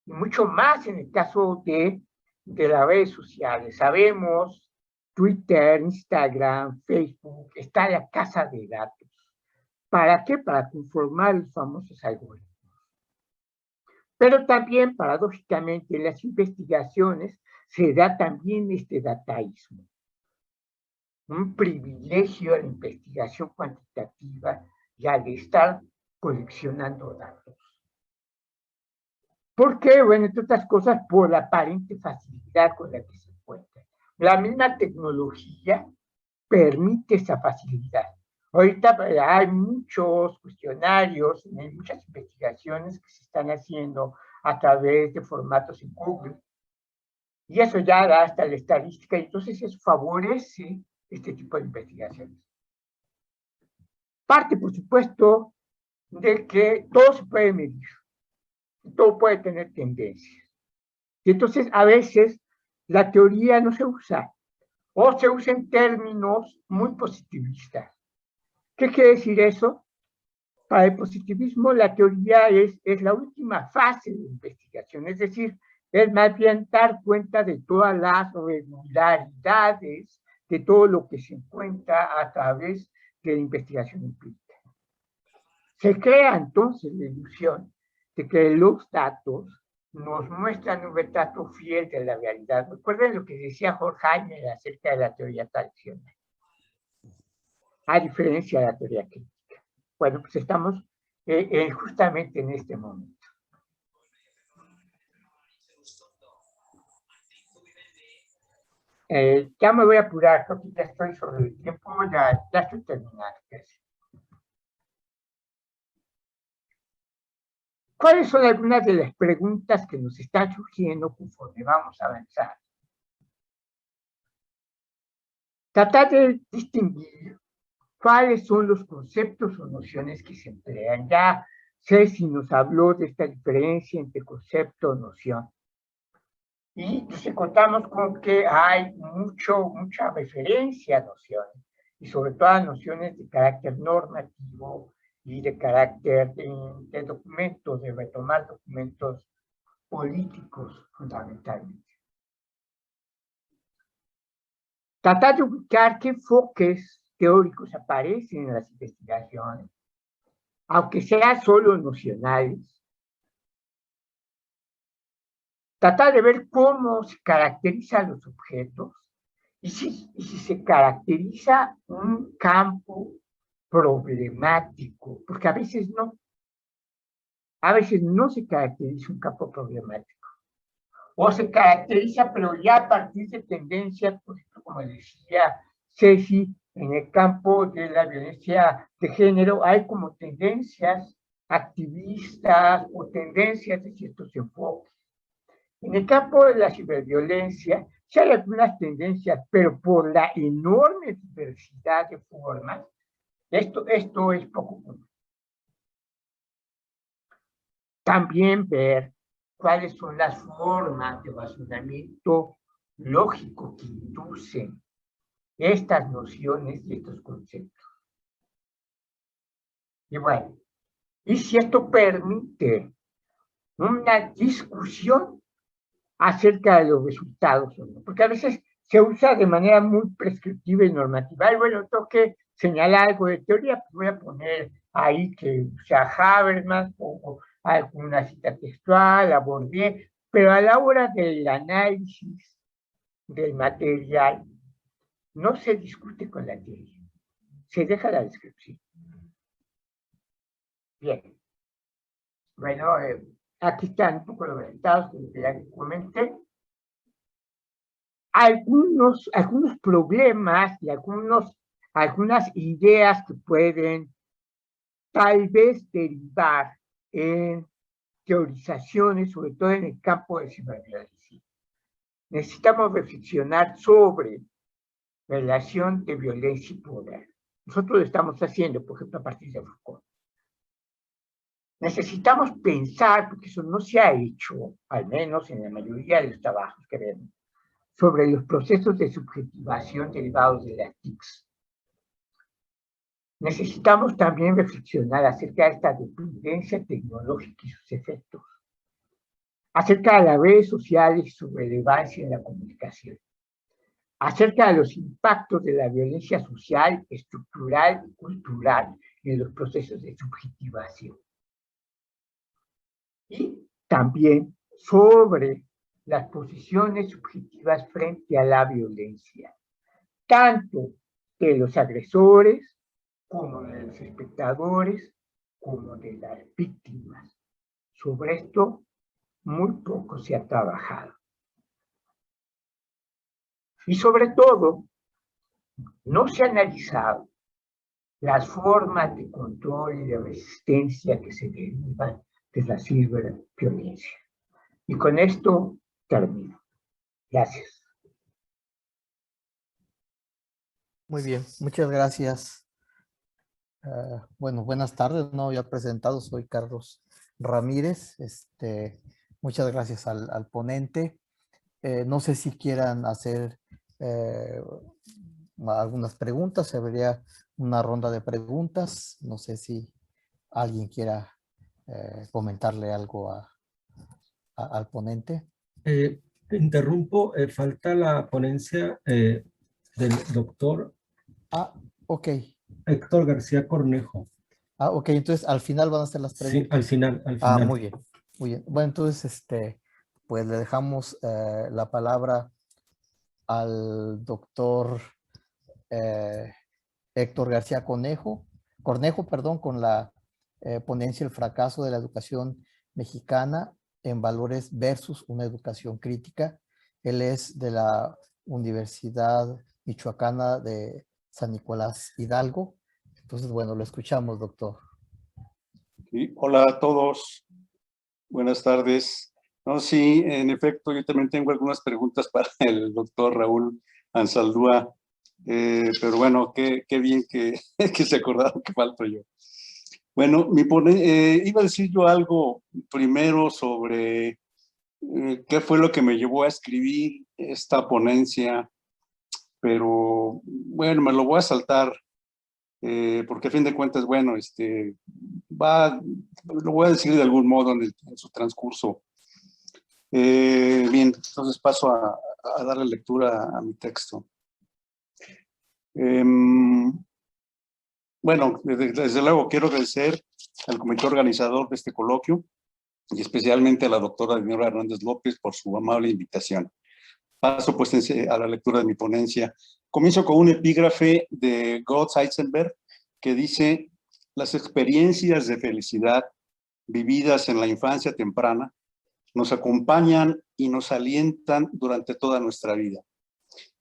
Y mucho más en el caso de las redes sociales. Sabemos, Twitter, Instagram, Facebook, está la casa de datos. ¿Para qué? Para conformar los famosos algoritmos. Pero también, paradójicamente, en las investigaciones se da también este dataísmo. Un privilegio a la investigación cuantitativa y al estar coleccionando datos. ¿Por qué? Bueno, entre otras cosas, por la aparente facilidad con la que se encuentra. La misma tecnología permite esa facilidad. Ahorita hay muchos cuestionarios, hay muchas investigaciones que se están haciendo a través de formatos en Google. Y eso ya da hasta la estadística, y entonces eso favorece este tipo de investigaciones. Parte, por supuesto, de que todo se puede medir, todo puede tener tendencias. Y entonces, a veces, la teoría no se usa, o se usa en términos muy positivistas. ¿Qué quiere decir eso? Para el positivismo, la teoría es la última fase de investigación, es decir, es más bien dar cuenta de todas las regularidades, de todo lo que se encuentra a través de la investigación empírica. Se crea entonces la ilusión de que los datos nos muestran un retrato fiel de la realidad. Recuerden lo que decía Horkheimer acerca de la teoría tradicional, a diferencia de la teoría crítica. Bueno, pues estamos justamente en este momento. Ya me voy a apurar, porque ya estoy sobre el tiempo, ya estoy terminando. ¿Cuáles son algunas de las preguntas que nos están surgiendo conforme vamos a avanzar? Tratar de distinguir cuáles son los conceptos o nociones que se emplean. Ya Ceci nos habló de esta diferencia entre concepto o noción. Y nos encontramos con que hay mucha referencia a nociones, y sobre todo a nociones de carácter normativo y de carácter de documentos, de retomar documentos políticos fundamentalmente. Tratar de ubicar qué enfoques teóricos aparecen en las investigaciones, aunque sean solo nocionales. Tratar de ver cómo se caracterizan los objetos y si se caracteriza un campo problemático, porque a veces no se caracteriza un campo problemático, o se caracteriza pero ya a partir de tendencias, por ejemplo, como decía Ceci, en el campo de la violencia de género hay como tendencias activistas o tendencias de ciertos enfoques. En el campo de la ciberviolencia, sí hay algunas tendencias, pero por la enorme diversidad de formas, esto es poco común. También ver cuáles son las formas de razonamiento lógico que inducen estas nociones y estos conceptos. Y bueno, y si esto permite una discusión acerca de los resultados o no, porque a veces se usa de manera muy prescriptiva y normativa. Y bueno, tengo que señalar algo de teoría, pues voy a poner ahí que usa Habermas o alguna cita textual, abordé, pero a la hora del análisis del material no se discute con la teoría, se deja la descripción. Bien, bueno, aquí están un poco los resultados que ya comenté. Algunos problemas y algunas ideas que pueden tal vez derivar en teorizaciones, sobre todo en el campo de ciberviolencia. Necesitamos reflexionar sobre relación de violencia y poder. Nosotros lo estamos haciendo, por ejemplo, a partir de Foucault. Necesitamos pensar, porque eso no se ha hecho, al menos en la mayoría de los trabajos que vemos, sobre los procesos de subjetivación derivados de las TICs. Necesitamos también reflexionar acerca de esta dependencia tecnológica y sus efectos, acerca de las redes sociales y su relevancia en la comunicación, acerca de los impactos de la violencia social, estructural y cultural en los procesos de subjetivación. Y también sobre las posiciones subjetivas frente a la violencia, tanto de los agresores, como de los espectadores, como de las víctimas. Sobre esto, muy poco se ha trabajado. Y sobre todo, no se ha analizado las formas de control y de resistencia que se derivan de la ciberviolencia. Y con esto termino. Gracias. Muy bien, muchas gracias. Bueno, buenas tardes, no había presentado, soy Carlos Ramírez. Muchas gracias al ponente. No sé si quieran hacer algunas preguntas, se vería una ronda de preguntas. No sé si alguien quiera comentarle algo al ponente. Interrumpo, falta la ponencia del doctor Ok. Héctor García Cornejo. Ok, entonces al final van a hacer las preguntas. Sí, al final. Muy bien, muy bien. Bueno, entonces, pues le dejamos la palabra al doctor Héctor García Cornejo, con la ponencia El fracaso de la educación mexicana en valores versus una educación crítica. Él es de la Universidad Michoacana de San Nicolás Hidalgo. Entonces, bueno, lo escuchamos, doctor. Sí, hola a todos. Buenas tardes. No, sí, en efecto, yo también tengo algunas preguntas para el doctor Raúl Ansaldúa. Pero bueno, qué bien que, que se acordaron que falto yo. Bueno, iba a decir yo algo primero sobre qué fue lo que me llevó a escribir esta ponencia, pero bueno, me lo voy a saltar, porque a fin de cuentas, bueno, lo voy a decir de algún modo en su transcurso. Bien, entonces paso a darle lectura a mi texto. Bueno, desde luego quiero agradecer al comité organizador de este coloquio y especialmente a la doctora Dinora Hernández López por su amable invitación. Paso pues a la lectura de mi ponencia. Comienzo con un epígrafe de Götz Heisenberg que dice: las experiencias de felicidad vividas en la infancia temprana nos acompañan y nos alientan durante toda nuestra vida.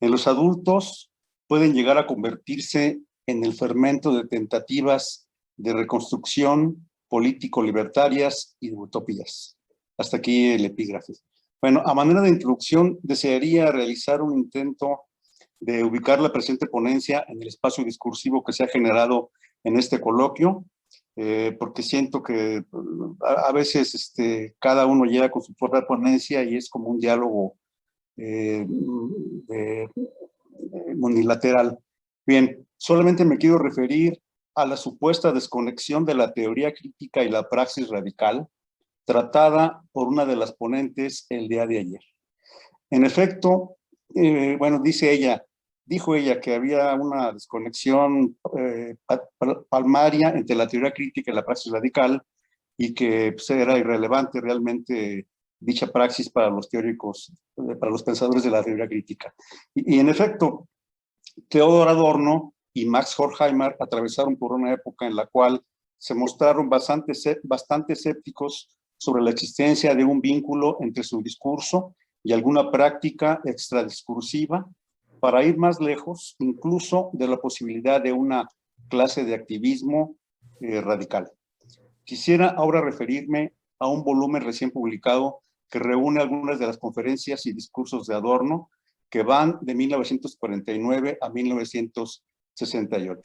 En los adultos pueden llegar a convertirse en el fermento de tentativas de reconstrucción político-libertarias y de utopías. Hasta aquí el epígrafe. Bueno, a manera de introducción, desearía realizar un intento de ubicar la presente ponencia en el espacio discursivo que se ha generado en este coloquio, porque siento que a veces cada uno llega con su propia ponencia y es como un diálogo unilateral. Bien, solamente me quiero referir a la supuesta desconexión de la teoría crítica y la praxis radical tratada por una de las ponentes el día de ayer. En efecto, bueno, dijo ella que había una desconexión palmaria entre la teoría crítica y la praxis radical y que pues, era irrelevante realmente dicha praxis para los teóricos, para los pensadores de la teoría crítica. Y en efecto, Theodor Adorno y Max Horkheimer atravesaron por una época en la cual se mostraron bastante escépticos sobre la existencia de un vínculo entre su discurso y alguna práctica extradiscursiva, para ir más lejos, incluso de la posibilidad de una clase de activismo radical. Quisiera ahora referirme a un volumen recién publicado que reúne algunas de las conferencias y discursos de Adorno que van de 1949 a 1968,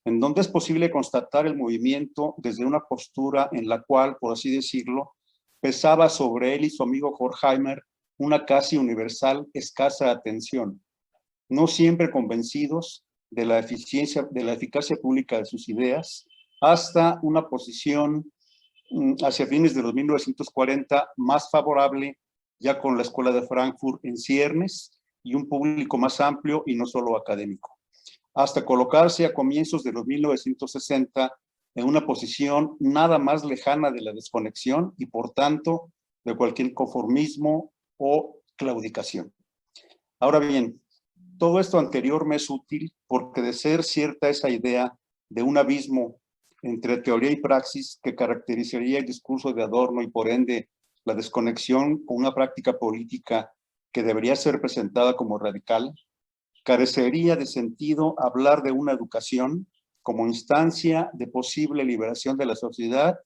en donde es posible constatar el movimiento desde una postura en la cual, por así decirlo, pesaba sobre él y su amigo Horkheimer una casi universal escasa atención, no siempre convencidos de la eficacia pública de sus ideas, hasta una posición hacia fines de los 1940 más favorable, ya con la Escuela de Frankfurt en ciernes y un público más amplio y no solo académico, hasta colocarse a comienzos de los 1960 en una posición nada más lejana de la desconexión y por tanto de cualquier conformismo o claudicación. Ahora bien, todo esto anterior me es útil porque de ser cierta esa idea de un abismo entre teoría y praxis que caracterizaría el discurso de Adorno y por ende la desconexión con una práctica política que debería ser presentada como radical, carecería de sentido hablar de una educación como instancia de posible liberación de la sociedad,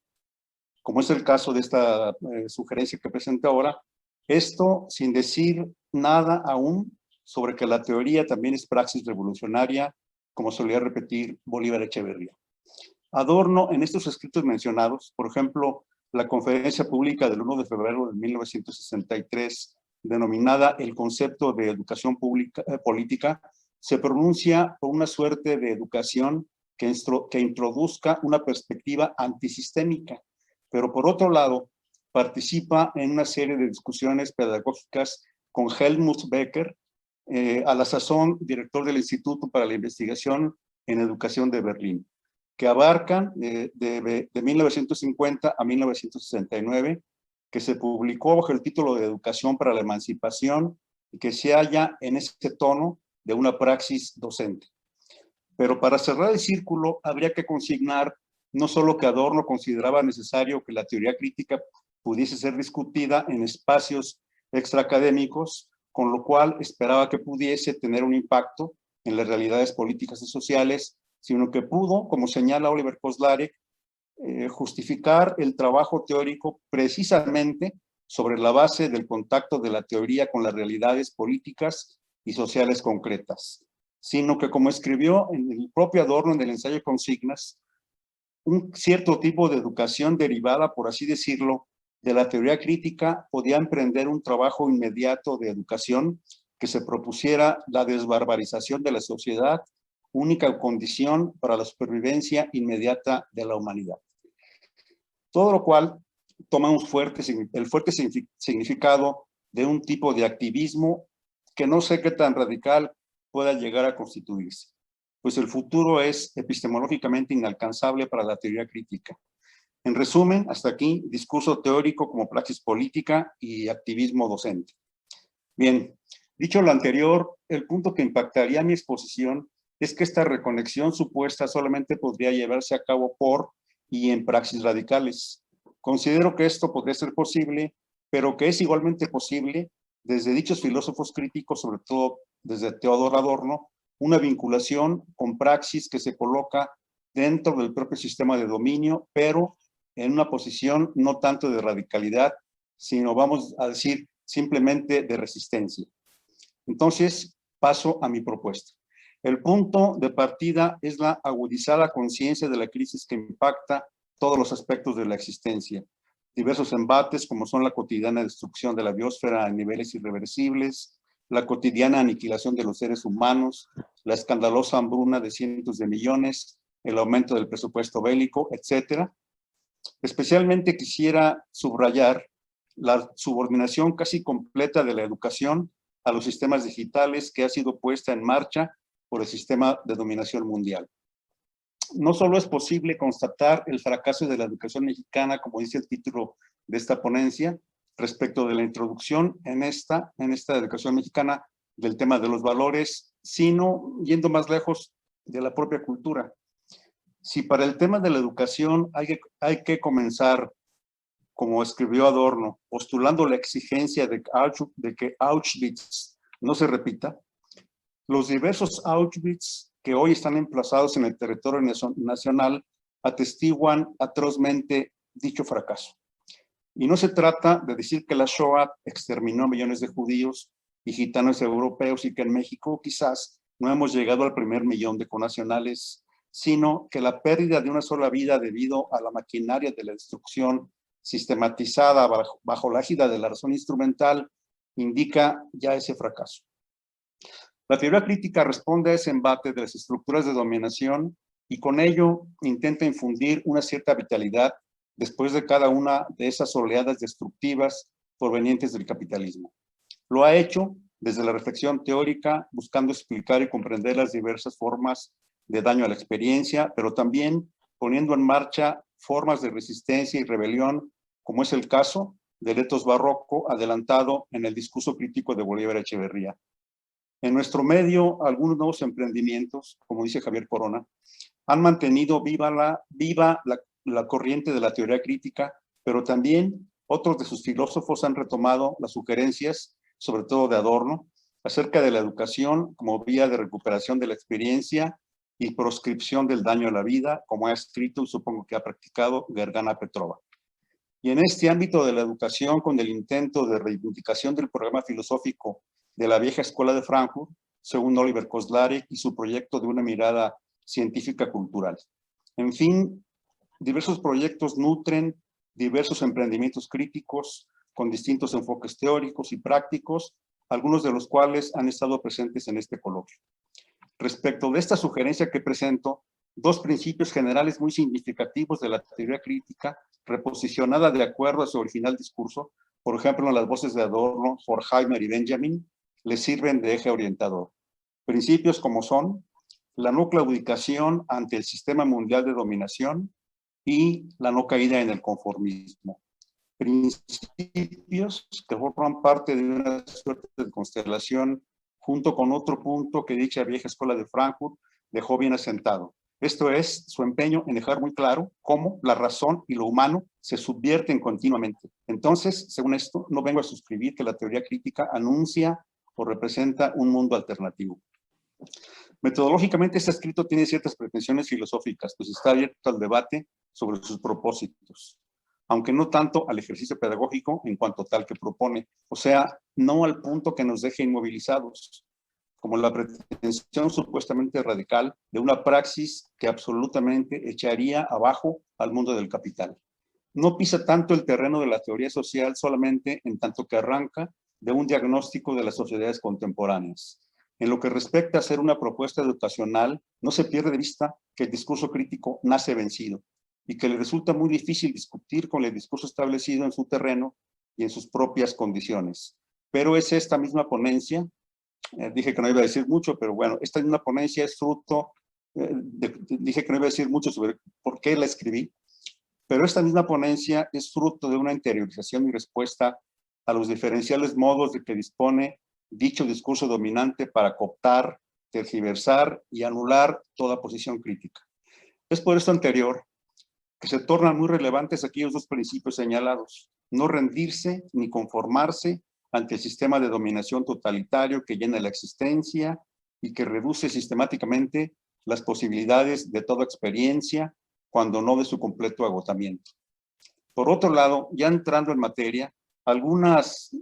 como es el caso de esta sugerencia que presento ahora, esto sin decir nada aún sobre que la teoría también es praxis revolucionaria, como solía repetir Bolívar Echeverría. Adorno, en estos escritos mencionados, por ejemplo, la conferencia pública del 1 de febrero de 1963, denominada El concepto de educación política, se pronuncia por una suerte de educación que introduzca una perspectiva antisistémica, pero por otro lado, participa en una serie de discusiones pedagógicas con Helmut Becker, a la sazón director del Instituto para la Investigación en Educación de Berlín, que abarcan de 1950 a 1969, que se publicó bajo el título de Educación para la Emancipación y que se halla en ese tono de una praxis docente. Pero para cerrar el círculo, habría que consignar no solo que Adorno consideraba necesario que la teoría crítica pudiese ser discutida en espacios extraacadémicos, con lo cual esperaba que pudiese tener un impacto en las realidades políticas y sociales, sino que pudo, como señala Oliver Kozlarek, justificar el trabajo teórico precisamente sobre la base del contacto de la teoría con las realidades políticas y sociales concretas, sino que, como escribió en el propio Adorno en el ensayo Consignas, un cierto tipo de educación derivada, por así decirlo, de la teoría crítica podía emprender un trabajo inmediato de educación que se propusiera la desbarbarización de la sociedad, única condición para la supervivencia inmediata de la humanidad. Todo lo cual toma el fuerte significado de un tipo de activismo que no sé qué tan radical pueda llegar a constituirse, pues el futuro es epistemológicamente inalcanzable para la teoría crítica. En resumen, hasta aquí, discurso teórico como praxis política y activismo docente. Bien, dicho lo anterior, el punto que impactaría mi exposición es que esta reconexión supuesta solamente podría llevarse a cabo por y en praxis radicales. Considero que esto podría ser posible, pero que es igualmente posible desde dichos filósofos críticos, sobre todo desde Theodor Adorno, una vinculación con praxis que se coloca dentro del propio sistema de dominio, pero en una posición no tanto de radicalidad, sino vamos a decir simplemente de resistencia. Entonces, paso a mi propuesta. El punto de partida es la agudizada conciencia de la crisis que impacta todos los aspectos de la existencia. Diversos embates como son la cotidiana destrucción de la biosfera a niveles irreversibles, la cotidiana aniquilación de los seres humanos, la escandalosa hambruna de cientos de millones, el aumento del presupuesto bélico, etc. Especialmente quisiera subrayar la subordinación casi completa de la educación a los sistemas digitales que ha sido puesta en marcha por el sistema de dominación mundial. No solo es posible constatar el fracaso de la educación mexicana, como dice el título de esta ponencia, respecto de la introducción en esta educación mexicana del tema de los valores, sino yendo más lejos de la propia cultura. Si para el tema de la educación hay que comenzar, como escribió Adorno, postulando la exigencia de que Auschwitz no se repita, los diversos Auschwitz que hoy están emplazados en el territorio nacional atestiguan atrozmente dicho fracaso. Y no se trata de decir que la Shoah exterminó a millones de judíos y gitanos europeos y que en México quizás no hemos llegado al primer millón de connacionales, sino que la pérdida de una sola vida debido a la maquinaria de la destrucción sistematizada bajo la égida de la razón instrumental indica ya ese fracaso. La teoría crítica responde a ese embate de las estructuras de dominación y con ello intenta infundir una cierta vitalidad después de cada una de esas oleadas destructivas provenientes del capitalismo. Lo ha hecho desde la reflexión teórica, buscando explicar y comprender las diversas formas de daño a la experiencia, pero también poniendo en marcha formas de resistencia y rebelión, como es el caso del etos barroco adelantado en el discurso crítico de Bolívar Echeverría. En nuestro medio, algunos nuevos emprendimientos, como dice Javier Corona, han mantenido viva la corriente de la teoría crítica, pero también otros de sus filósofos han retomado las sugerencias, sobre todo de Adorno, acerca de la educación como vía de recuperación de la experiencia y proscripción del daño a la vida, como ha escrito y supongo que ha practicado Gergana Petrova. Y en este ámbito de la educación, con el intento de reivindicación del programa filosófico de la vieja escuela de Frankfurt, según Oliver Kozlarek, y su proyecto de una mirada científica cultural. En fin, diversos proyectos nutren diversos emprendimientos críticos con distintos enfoques teóricos y prácticos, algunos de los cuales han estado presentes en este coloquio. Respecto de esta sugerencia que presento, dos principios generales muy significativos de la teoría crítica, reposicionada de acuerdo a su original discurso, por ejemplo, en las voces de Adorno, Horkheimer y Benjamin, les sirven de eje orientador. Principios como son la no claudicación ante el sistema mundial de dominación y la no caída en el conformismo. Principios que forman parte de una suerte de constelación junto con otro punto que dicha vieja escuela de Frankfurt dejó bien asentado. Esto es su empeño en dejar muy claro cómo la razón y lo humano se subvierten continuamente. Entonces, según esto, no vengo a suscribir que la teoría crítica anuncia o representa un mundo alternativo. Metodológicamente, este escrito tiene ciertas pretensiones filosóficas, pues está abierto al debate sobre sus propósitos, aunque no tanto al ejercicio pedagógico en cuanto tal que propone, o sea, no al punto que nos deje inmovilizados. como la pretensión supuestamente radical de una praxis que absolutamente echaría abajo al mundo del capital. No pisa tanto el terreno de la teoría social solamente en tanto que arranca de un diagnóstico de las sociedades contemporáneas. En lo que respecta a hacer una propuesta educacional, no se pierde de vista que el discurso crítico nace vencido y que le resulta muy difícil discutir con el discurso establecido en su terreno y en sus propias condiciones. Pero es esta misma ponencia, dije que no iba a decir mucho, pero bueno, esta misma ponencia es fruto, dije que no iba a decir mucho sobre por qué la escribí, pero esta misma ponencia es fruto de una interiorización y respuesta a los diferenciales modos de que dispone dicho discurso dominante para cooptar, tergiversar y anular toda posición crítica. Es por esto anterior que se tornan muy relevantes aquellos dos principios señalados: no rendirse ni conformarse ante el sistema de dominación totalitario que llena la existencia y que reduce sistemáticamente las posibilidades de toda experiencia, cuando no de su completo agotamiento. Por otro lado, ya entrando en materia, algunas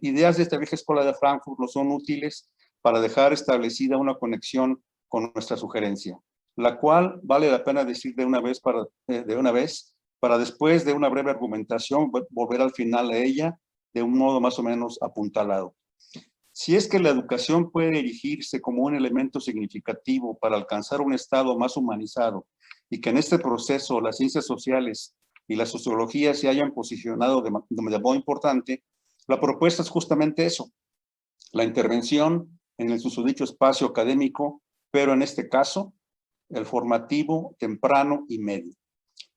ideas de esta vieja escuela de Frankfurt nos son útiles para dejar establecida una conexión con nuestra sugerencia, la cual vale la pena decir de una vez para después de una breve argumentación volver al final a ella de un modo más o menos apuntalado. Si es que la educación puede erigirse como un elemento significativo para alcanzar un estado más humanizado y que en este proceso las ciencias sociales y la sociología se hayan posicionado de modo importante, la propuesta es justamente eso: la intervención en el susodicho espacio académico, pero en este caso, el formativo, temprano y medio.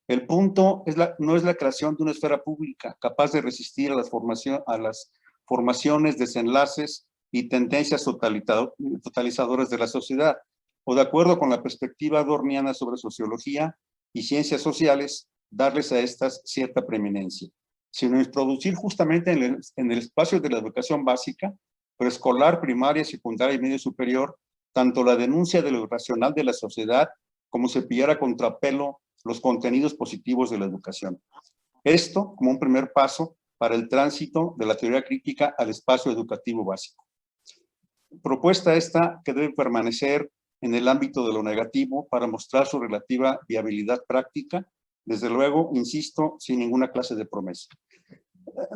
El punto no es la creación de una esfera pública capaz de resistir a las formaciones, desenlaces y tendencias totalizadoras de la sociedad, o de acuerdo con la perspectiva adorniana sobre sociología y ciencias sociales, darles a estas cierta preeminencia, sino introducir justamente en el espacio de la educación básica, preescolar, primaria, secundaria y medio superior, tanto la denuncia de lo irracional de la sociedad como se pillara a contrapelo los contenidos positivos de la educación. Esto como un primer paso para el tránsito de la teoría crítica al espacio educativo básico. Propuesta esta que debe permanecer en el ámbito de lo negativo para mostrar su relativa viabilidad práctica, desde luego, insisto, sin ninguna clase de promesa.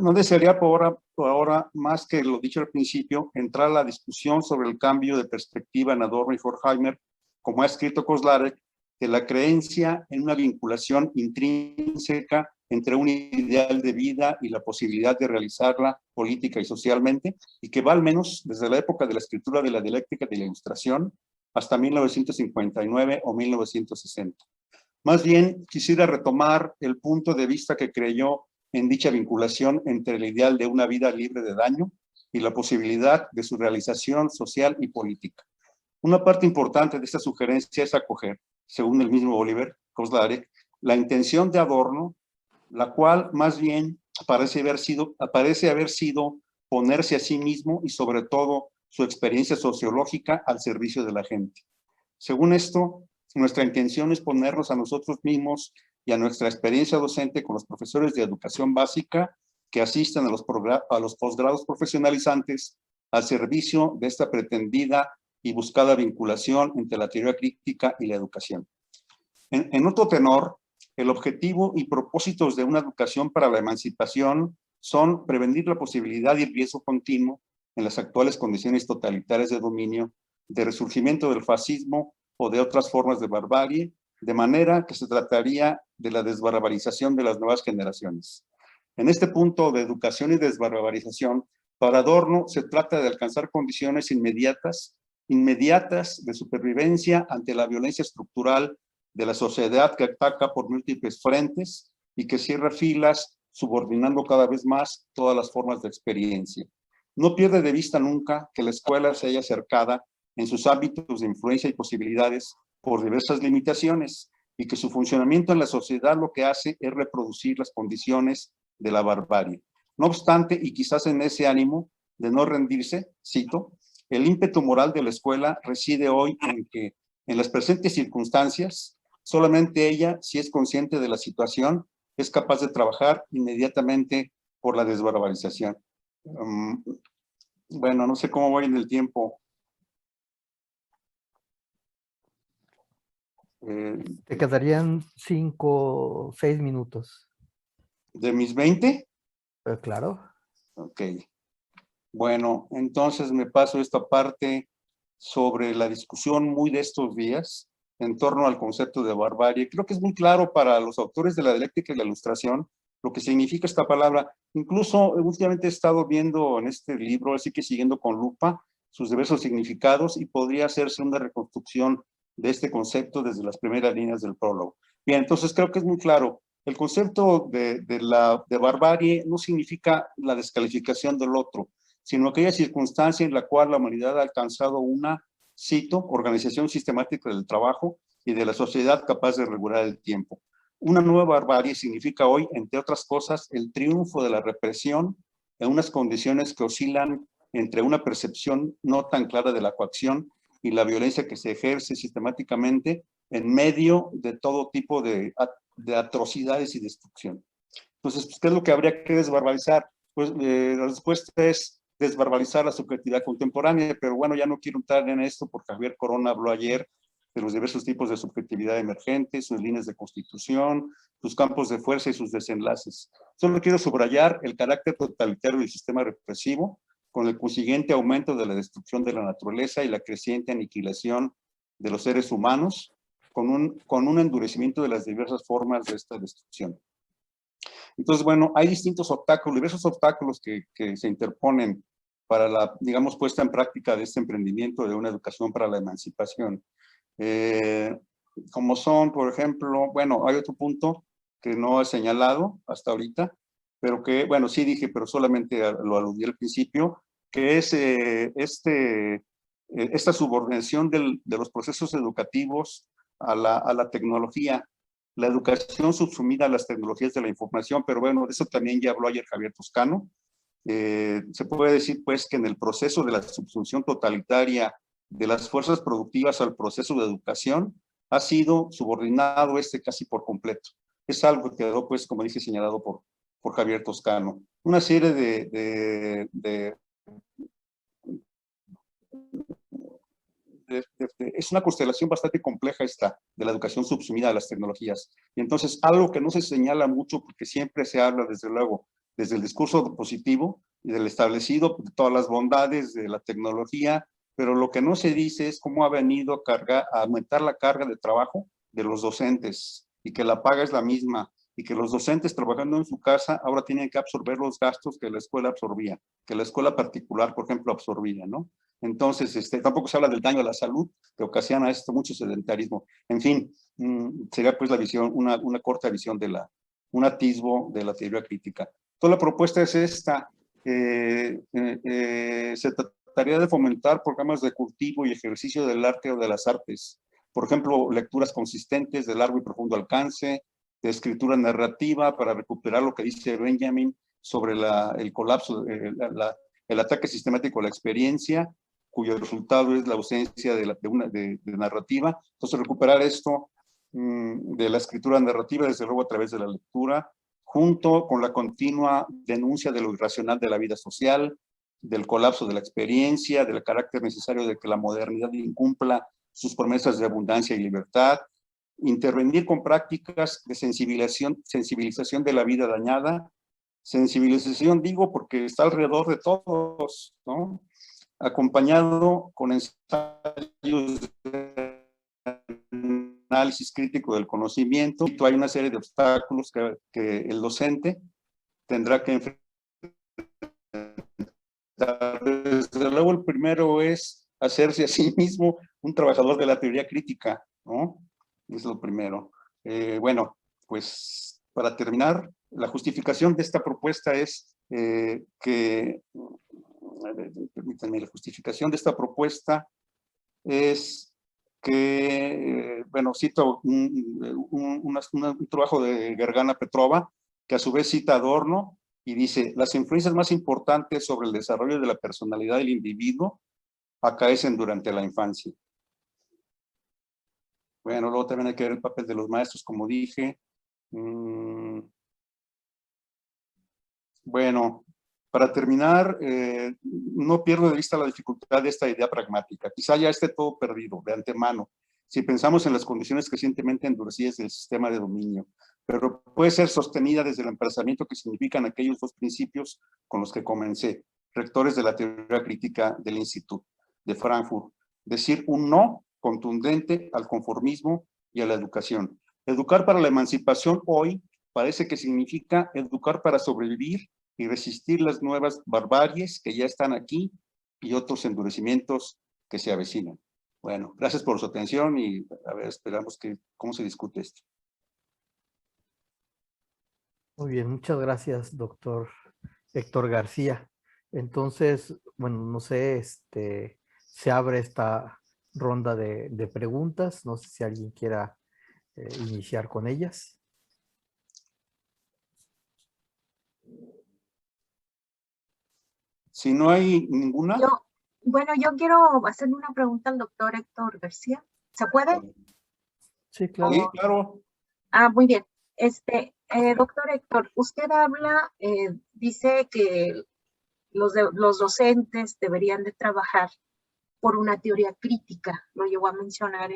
No desearía por ahora, más que lo dicho al principio, entrar a la discusión sobre el cambio de perspectiva en Adorno y Horkheimer, como ha escrito Kozlarek, de la creencia en una vinculación intrínseca entre un ideal de vida y la posibilidad de realizarla política y socialmente, y que va al menos desde la época de la escritura de la dialéctica de la Ilustración hasta 1959 o 1960. Más bien, quisiera retomar el punto de vista que creyó en dicha vinculación entre el ideal de una vida libre de daño y la posibilidad de su realización social y política. Una parte importante de esta sugerencia es acoger, según el mismo Oliver Kozlarek, la intención de Adorno, la cual más bien parece haber sido ponerse a sí mismo y sobre todo su experiencia sociológica al servicio de la gente. Según esto, nuestra intención es ponernos a nosotros mismos y a nuestra experiencia docente con los profesores de educación básica que asistan a los posgrados profesionalizantes al servicio de esta pretendida y buscada vinculación entre la teoría crítica y la educación. En otro tenor, el objetivo y propósitos de una educación para la emancipación son prevenir la posibilidad y riesgo continuo en las actuales condiciones totalitarias de dominio, de resurgimiento del fascismo o de otras formas de barbarie, de manera que se trataría de la desbarbarización de las nuevas generaciones. En este punto de educación y desbarbarización, para Adorno se trata de alcanzar condiciones inmediatas de supervivencia ante la violencia estructural de la sociedad que ataca por múltiples frentes y que cierra filas, subordinando cada vez más todas las formas de experiencia. No pierde de vista nunca que la escuela se haya cercada en sus ámbitos de influencia y posibilidades por diversas limitaciones y que su funcionamiento en la sociedad lo que hace es reproducir las condiciones de la barbarie. No obstante, y quizás en ese ánimo de no rendirse, cito, el ímpetu moral de la escuela reside hoy en que, en las presentes circunstancias, solamente ella, si es consciente de la situación, es capaz de trabajar inmediatamente por la desbarbarización. Bueno, no sé cómo voy en el tiempo. Te quedarían 5 o 6 minutos. ¿De mis 20? Claro. Ok. Bueno, entonces me paso esta parte sobre la discusión muy de estos días en torno al concepto de barbarie. Creo que es muy claro para los autores de la dialéctica y la ilustración lo que significa esta palabra. Incluso últimamente he estado viendo en este libro, así que siguiendo con lupa, sus diversos significados, y podría hacerse una reconstrucción de este concepto desde las primeras líneas del prólogo. Bien, entonces creo que es muy claro. El concepto de barbarie no significa la descalificación del otro, sino aquella circunstancia en la cual la humanidad ha alcanzado una, cito, organización sistemática del trabajo y de la sociedad capaz de regular el tiempo. Una nueva barbarie significa hoy, entre otras cosas, el triunfo de la represión en unas condiciones que oscilan entre una percepción no tan clara de la coacción y la violencia que se ejerce sistemáticamente en medio de todo tipo de atrocidades y destrucción. Entonces, ¿qué es lo que habría que desbarbarizar? Pues la respuesta es desbarbarizar la subjetividad contemporánea, pero bueno, ya no quiero entrar en esto porque Javier Corona habló ayer de los diversos tipos de subjetividad emergente, sus líneas de constitución, sus campos de fuerza y sus desenlaces. Solo quiero subrayar el carácter totalitario del sistema represivo, con el consiguiente aumento de la destrucción de la naturaleza y la creciente aniquilación de los seres humanos, con un endurecimiento de las diversas formas de esta destrucción. Entonces, bueno, hay distintos obstáculos, diversos obstáculos que se interponen para la, digamos, puesta en práctica de este emprendimiento de una educación para la emancipación. Como son, por ejemplo, bueno, hay otro punto que no he señalado hasta ahorita, pero que, bueno, sí dije, pero solamente lo aludí al principio, que es esta subordinación de los procesos educativos a la tecnología, la educación subsumida a las tecnologías de la información, pero bueno, de eso también ya habló ayer Javier Toscano. Se puede decir, pues, que en el proceso de la subsunción totalitaria de las fuerzas productivas al proceso de educación, ha sido subordinado casi por completo. Es algo que quedó, pues, como dije, señalado por Javier Toscano. Una serie es una constelación bastante compleja esta de la educación subsumida a las tecnologías. Y entonces algo que no se señala mucho, porque siempre se habla, desde luego, desde el discurso positivo y del establecido, de todas las bondades de la tecnología, pero lo que no se dice es cómo ha venido a aumentar la carga de trabajo de los docentes, y que la paga es la misma, y que los docentes trabajando en su casa ahora tienen que absorber los gastos que la escuela absorbía, que la escuela particular, por ejemplo, absorbía, ¿no? Entonces, tampoco se habla del daño a la salud que ocasiona esto, mucho sedentarismo. En fin, sería pues la visión, una corta visión un atisbo de la teoría crítica. Toda la propuesta es esta. Se trataría de fomentar programas de cultivo y ejercicio del arte o de las artes. Por ejemplo, lecturas consistentes de largo y profundo alcance, de escritura narrativa para recuperar lo que dice Benjamin sobre el colapso, el ataque sistemático a la experiencia, cuyo resultado es la ausencia de narrativa. Entonces, recuperar esto de la escritura narrativa, desde luego a través de la lectura, junto con la continua denuncia de lo irracional de la vida social, del colapso de la experiencia, del carácter necesario de que la modernidad incumpla sus promesas de abundancia y libertad, intervenir con prácticas de sensibilización de la vida dañada. Sensibilización, digo, porque está alrededor de todos, ¿no? Acompañado con ensayos de análisis crítico del conocimiento. Hay una serie de obstáculos que el docente tendrá que enfrentar. Desde luego, el primero es hacerse a sí mismo un trabajador de la teoría crítica, ¿no? Es lo primero. Bueno, pues para terminar, la justificación de esta propuesta es permítanme, la justificación de esta propuesta es que, bueno, cito un trabajo de Gergana Petrova, que a su vez cita Adorno, y dice: las influencias más importantes sobre el desarrollo de la personalidad del individuo acaecen durante la infancia. Bueno, luego también hay que ver el papel de los maestros, como dije. Bueno, para terminar, no pierdo de vista la dificultad de esta idea pragmática. Quizá ya esté todo perdido de antemano, si pensamos en las condiciones crecientemente endurecidas del sistema de dominio, pero puede ser sostenida desde el emplazamiento que significan aquellos dos principios con los que comencé, rectores de la teoría crítica del Instituto de Frankfurt. Decir un no contundente al conformismo y a la educación. Educar para la emancipación hoy parece que significa educar para sobrevivir y resistir las nuevas barbaries que ya están aquí y otros endurecimientos que se avecinan. Bueno, gracias por su atención y a ver, esperamos que cómo se discute esto. Muy bien, muchas gracias, doctor Héctor García. Entonces, bueno, no sé, se abre esta ronda de preguntas. No sé si alguien quiera iniciar con ellas. Si no hay ninguna. Yo quiero hacerle una pregunta al doctor Héctor García. ¿Se puede? Sí, claro. Sí, claro. Muy bien. Doctor Héctor, usted habla, dice que los docentes deberían de trabajar por una teoría crítica. Lo llegó a mencionar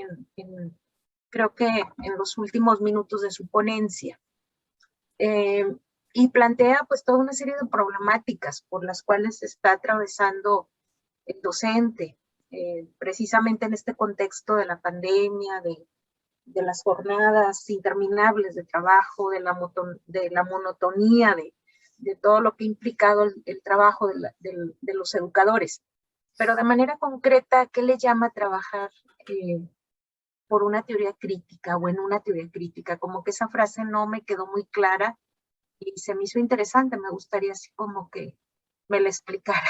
creo que en los últimos minutos de su ponencia. Y plantea pues toda una serie de problemáticas por las cuales está atravesando el docente, precisamente en este contexto de la pandemia, de las jornadas interminables de trabajo, de la monotonía, de todo lo que ha implicado el trabajo de los educadores. Pero de manera concreta, ¿qué le llama trabajar por una teoría crítica o en una teoría crítica? Como que esa frase no me quedó muy clara y se me hizo interesante. Me gustaría así como que me la explicara.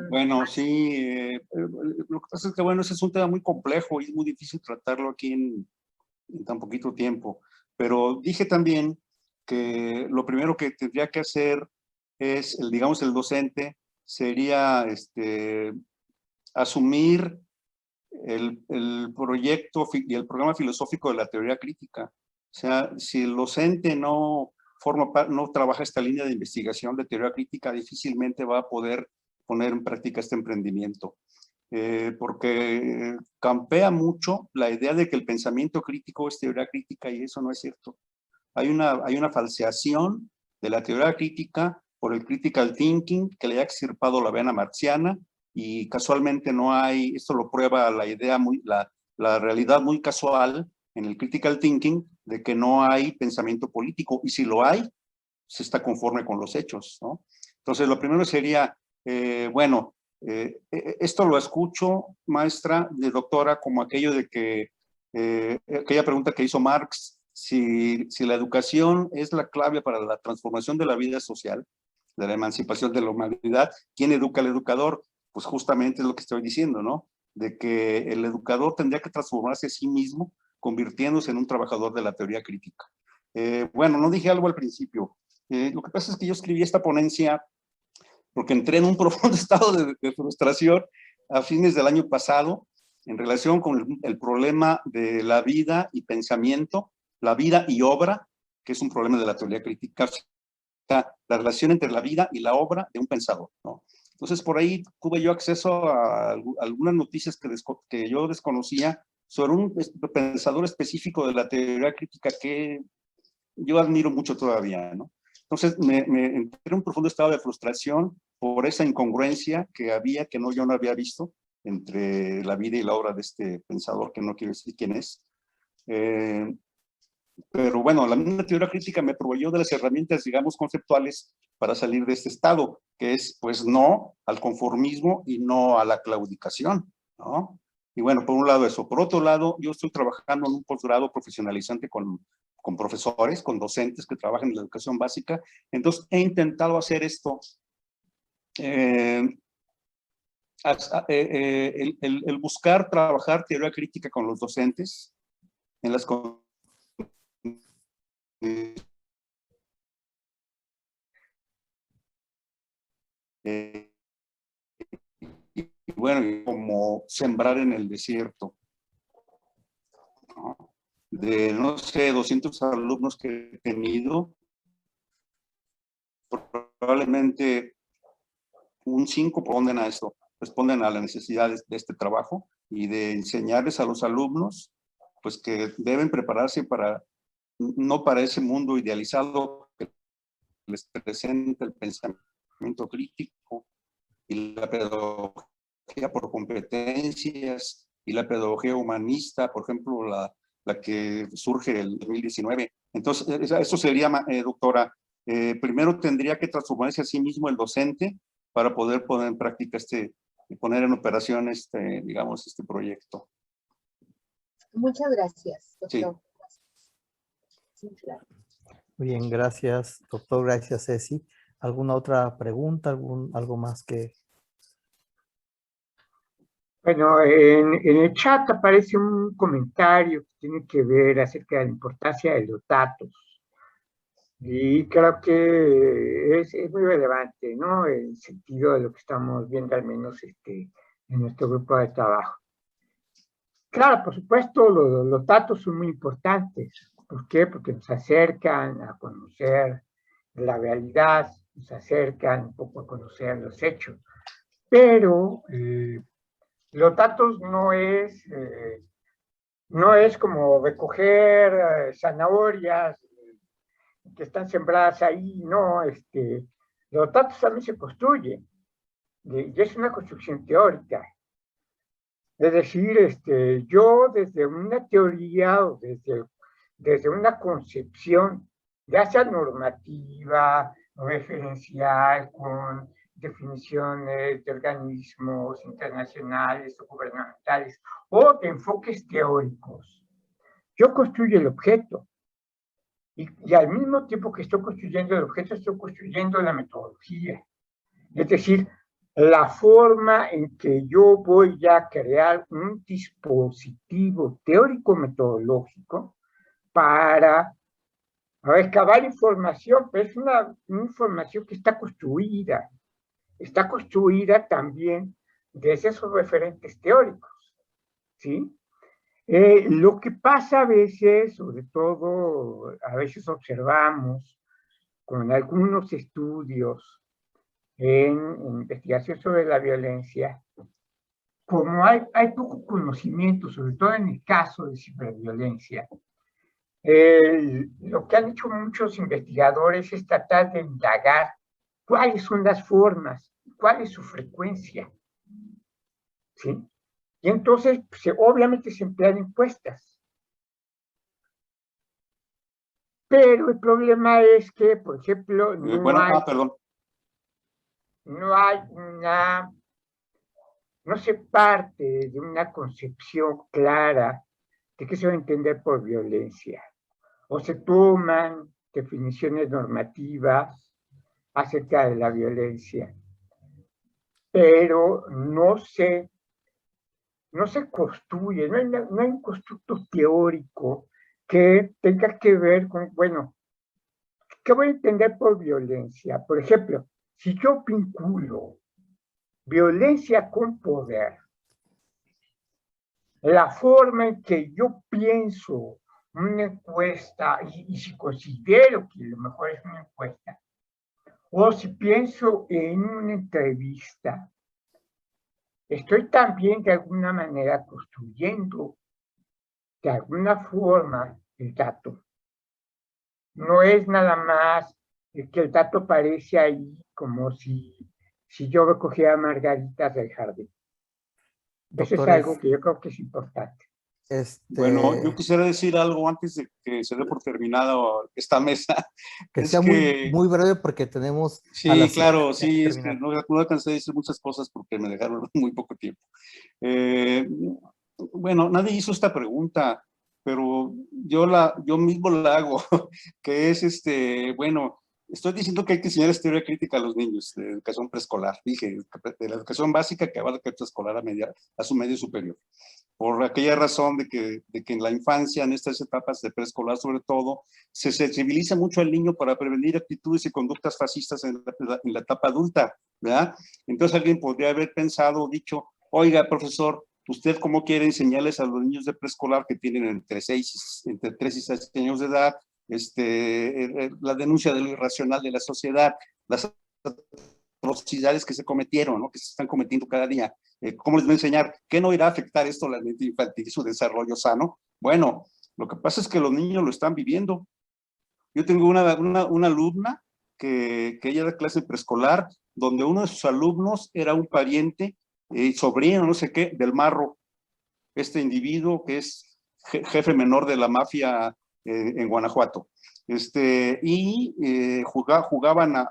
Bueno, sí, lo que pasa es que, bueno, ese es un tema muy complejo y es muy difícil tratarlo aquí en tan poquito tiempo. Pero dije también que lo primero que tendría que hacer es, digamos, el docente sería asumir el proyecto y el programa filosófico de la teoría crítica. O sea, si el docente no trabaja esta línea de investigación de teoría crítica, difícilmente va a poder poner en práctica este emprendimiento. Porque campea mucho la idea de que el pensamiento crítico es teoría crítica y eso no es cierto. Hay una falseación de la teoría crítica por el critical thinking que le ha extirpado la vena marxiana y casualmente no hay, esto lo prueba la idea, la realidad muy casual en el critical thinking de que no hay pensamiento político y si lo hay, se está conforme con los hechos, ¿no? Entonces lo primero sería, esto lo escucho, maestra, de doctora, como aquello de que, aquella pregunta que hizo Marx, si la educación es la clave para la transformación de la vida social, de la emancipación de la humanidad, ¿quién educa al educador? Pues justamente es lo que estoy diciendo, ¿no? De que el educador tendría que transformarse a sí mismo, convirtiéndose en un trabajador de la teoría crítica. Bueno, no dije algo al principio. Lo que pasa es que yo escribí esta ponencia porque entré en un profundo estado de frustración a fines del año pasado en relación con el problema de la vida y pensamiento, la vida y obra, que es un problema de la teoría crítica, la relación entre la vida y la obra de un pensador, ¿no? Entonces, por ahí tuve yo acceso a algunas noticias que yo desconocía sobre un pensador específico de la teoría crítica que yo admiro mucho todavía, ¿no? Entonces, me entré en un profundo estado de frustración por esa incongruencia que había, que yo no había visto entre la vida y la obra de este pensador, que no quiero decir quién es. Pero bueno, la misma teoría crítica me proveyó de las herramientas, digamos, conceptuales para salir de este estado, que es, pues, no al conformismo y no a la claudicación, ¿no? Y bueno, por un lado eso. Por otro lado, yo estoy trabajando en un posgrado profesionalizante con profesores, con docentes que trabajan en la educación básica. Entonces, he intentado hacer esto. El buscar trabajar teoría crítica con los docentes en las y bueno, como sembrar en el desierto, ¿no? De, no sé, 200 alumnos que he tenido, probablemente un 5 responden a esto, responden a las necesidades de este trabajo, y de enseñarles a los alumnos, pues que deben prepararse para, no para ese mundo idealizado que les presenta el pensamiento crítico y la pedagogía por competencias y la pedagogía humanista, por ejemplo, la que surge en el 2019. Entonces, eso sería, doctora, primero tendría que transformarse a sí mismo el docente para poder poner en práctica poner en operación digamos, este proyecto. Muchas gracias, Sí. doctor. Sí, claro. Muy bien, gracias, doctor. Gracias, Ceci. ¿Alguna otra pregunta? ¿Algo más que...? Bueno, en el chat aparece un comentario que tiene que ver acerca de la importancia de los datos. Y creo que es muy relevante, ¿no? El sentido de lo que estamos viendo, al menos en nuestro grupo de trabajo. Claro, por supuesto, los datos son muy importantes. ¿Por qué? Porque nos acercan a conocer la realidad, nos acercan un poco a conocer los hechos. Pero los datos no es como recoger zanahorias que están sembradas ahí, no, los datos también se construyen, y es una construcción teórica. Es decir, yo desde una teoría o desde una concepción, ya sea normativa, referencial, con definiciones de organismos internacionales o gubernamentales, o de enfoques teóricos, yo construyo el objeto. Y al mismo tiempo que estoy construyendo el objeto, estoy construyendo la metodología. Es decir, la forma en que yo voy a crear un dispositivo teórico-metodológico para recabar información, pero es una información que está construida también desde esos referentes teóricos, ¿sí? Lo que pasa a veces, sobre todo, a veces observamos con algunos estudios en investigación sobre la violencia, como hay poco conocimiento, sobre todo en el caso de ciberviolencia, lo que han hecho muchos investigadores es tratar de indagar cuáles son las formas, cuál es su frecuencia, ¿sí? Y entonces, obviamente se emplean encuestas. Pero el problema es que, por ejemplo, no se parte de una concepción clara de qué se va a entender por violencia. O se toman definiciones normativas acerca de la violencia, pero no se construye, no hay un constructo teórico que tenga que ver con, bueno, ¿qué voy a entender por violencia? Por ejemplo, si yo vinculo violencia con poder, la forma en que yo pienso una encuesta, y si considero que lo mejor es una encuesta, o si pienso en una entrevista, estoy también de alguna manera construyendo de alguna forma el dato. No es nada más que el dato aparece ahí como si yo recogiera margaritas del jardín. Eso es algo que yo creo que es importante. Bueno, yo quisiera decir algo antes de que se dé por terminada esta mesa. Que sea muy breve porque tenemos... Sí, claro, sí, es que no alcancé a decir muchas cosas porque me dejaron muy poco tiempo. Bueno, nadie hizo esta pregunta, pero yo mismo la hago, que es, bueno, estoy diciendo que hay que enseñar teoría crítica a los niños de educación preescolar, dije, de la educación básica que abarca preescolar a su medio superior. Por aquella razón de que en la infancia, en estas etapas de preescolar sobre todo, se sensibiliza mucho al niño para prevenir actitudes y conductas fascistas en la etapa adulta, ¿verdad? Entonces alguien podría haber pensado o dicho, oiga, profesor, ¿usted cómo quiere enseñarles a los niños de preescolar que tienen entre 3 y 6 años de edad la denuncia de lo irracional de la sociedad, las atrocidades que se cometieron, ¿no? Que se están cometiendo cada día. ¿Cómo les voy a enseñar? ¿Qué no irá a afectar esto a la mente infantil y su desarrollo sano? Bueno, lo que pasa es que los niños lo están viviendo. Yo tengo una alumna que ella da clase preescolar, donde uno de sus alumnos era un pariente, sobrino, no sé qué, del Marro. Este individuo que es jefe menor de la mafia en Guanajuato. Jugaban a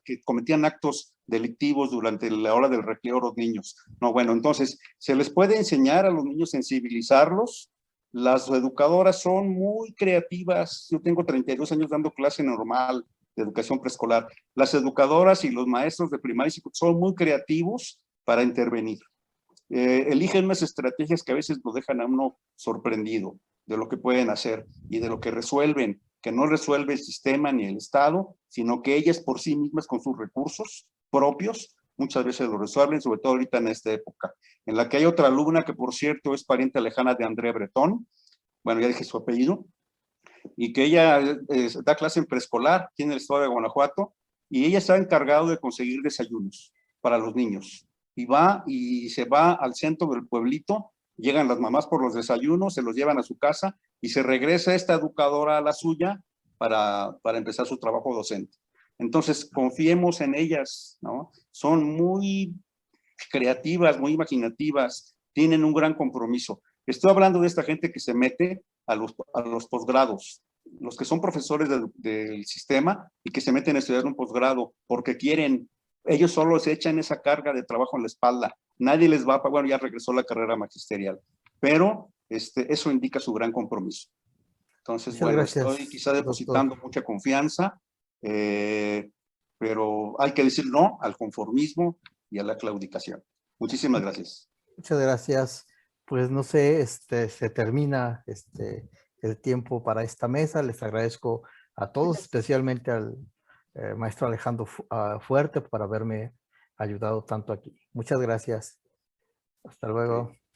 que cometían actos delictivos durante la hora del recreo los niños. No, bueno, entonces, se les puede enseñar a los niños, sensibilizarlos. Las educadoras son muy creativas. Yo tengo 32 años dando clase normal de educación preescolar. Las educadoras y los maestros de primaria y secundaria son muy creativos para intervenir. Eligen unas estrategias que a veces lo dejan a uno sorprendido de lo que pueden hacer y de lo que resuelven, que no resuelve el sistema ni el Estado, sino que ellas por sí mismas con sus recursos propios muchas veces lo resuelven, sobre todo ahorita en esta época, en la que hay otra alumna que por cierto es pariente lejana de André Breton, bueno, ya dije su apellido, y que ella da clase en preescolar aquí en el estado de Guanajuato, y ella está encargado de conseguir desayunos para los niños. Y se va al centro del pueblito, llegan las mamás por los desayunos, se los llevan a su casa y se regresa esta educadora a la suya para empezar su trabajo docente. Entonces, confiemos en ellas, ¿no? Son muy creativas, muy imaginativas, tienen un gran compromiso. Estoy hablando de esta gente que se mete a los posgrados, los que son profesores del sistema y que se meten a estudiar un posgrado porque quieren. Ellos solo se echan esa carga de trabajo en la espalda. Nadie les va a pagar, bueno, ya regresó la carrera magisterial, pero eso indica su gran compromiso. Entonces, Muchas bueno, gracias, estoy quizá depositando doctor. mucha confianza, pero hay que decir no al conformismo y a la claudicación. Muchísimas gracias. Muchas gracias. Pues no sé, se termina el tiempo para esta mesa. Les agradezco a todos, especialmente al maestro Alejandro Fuerte por haberme ayudado tanto aquí. Muchas gracias. Hasta luego. Okay.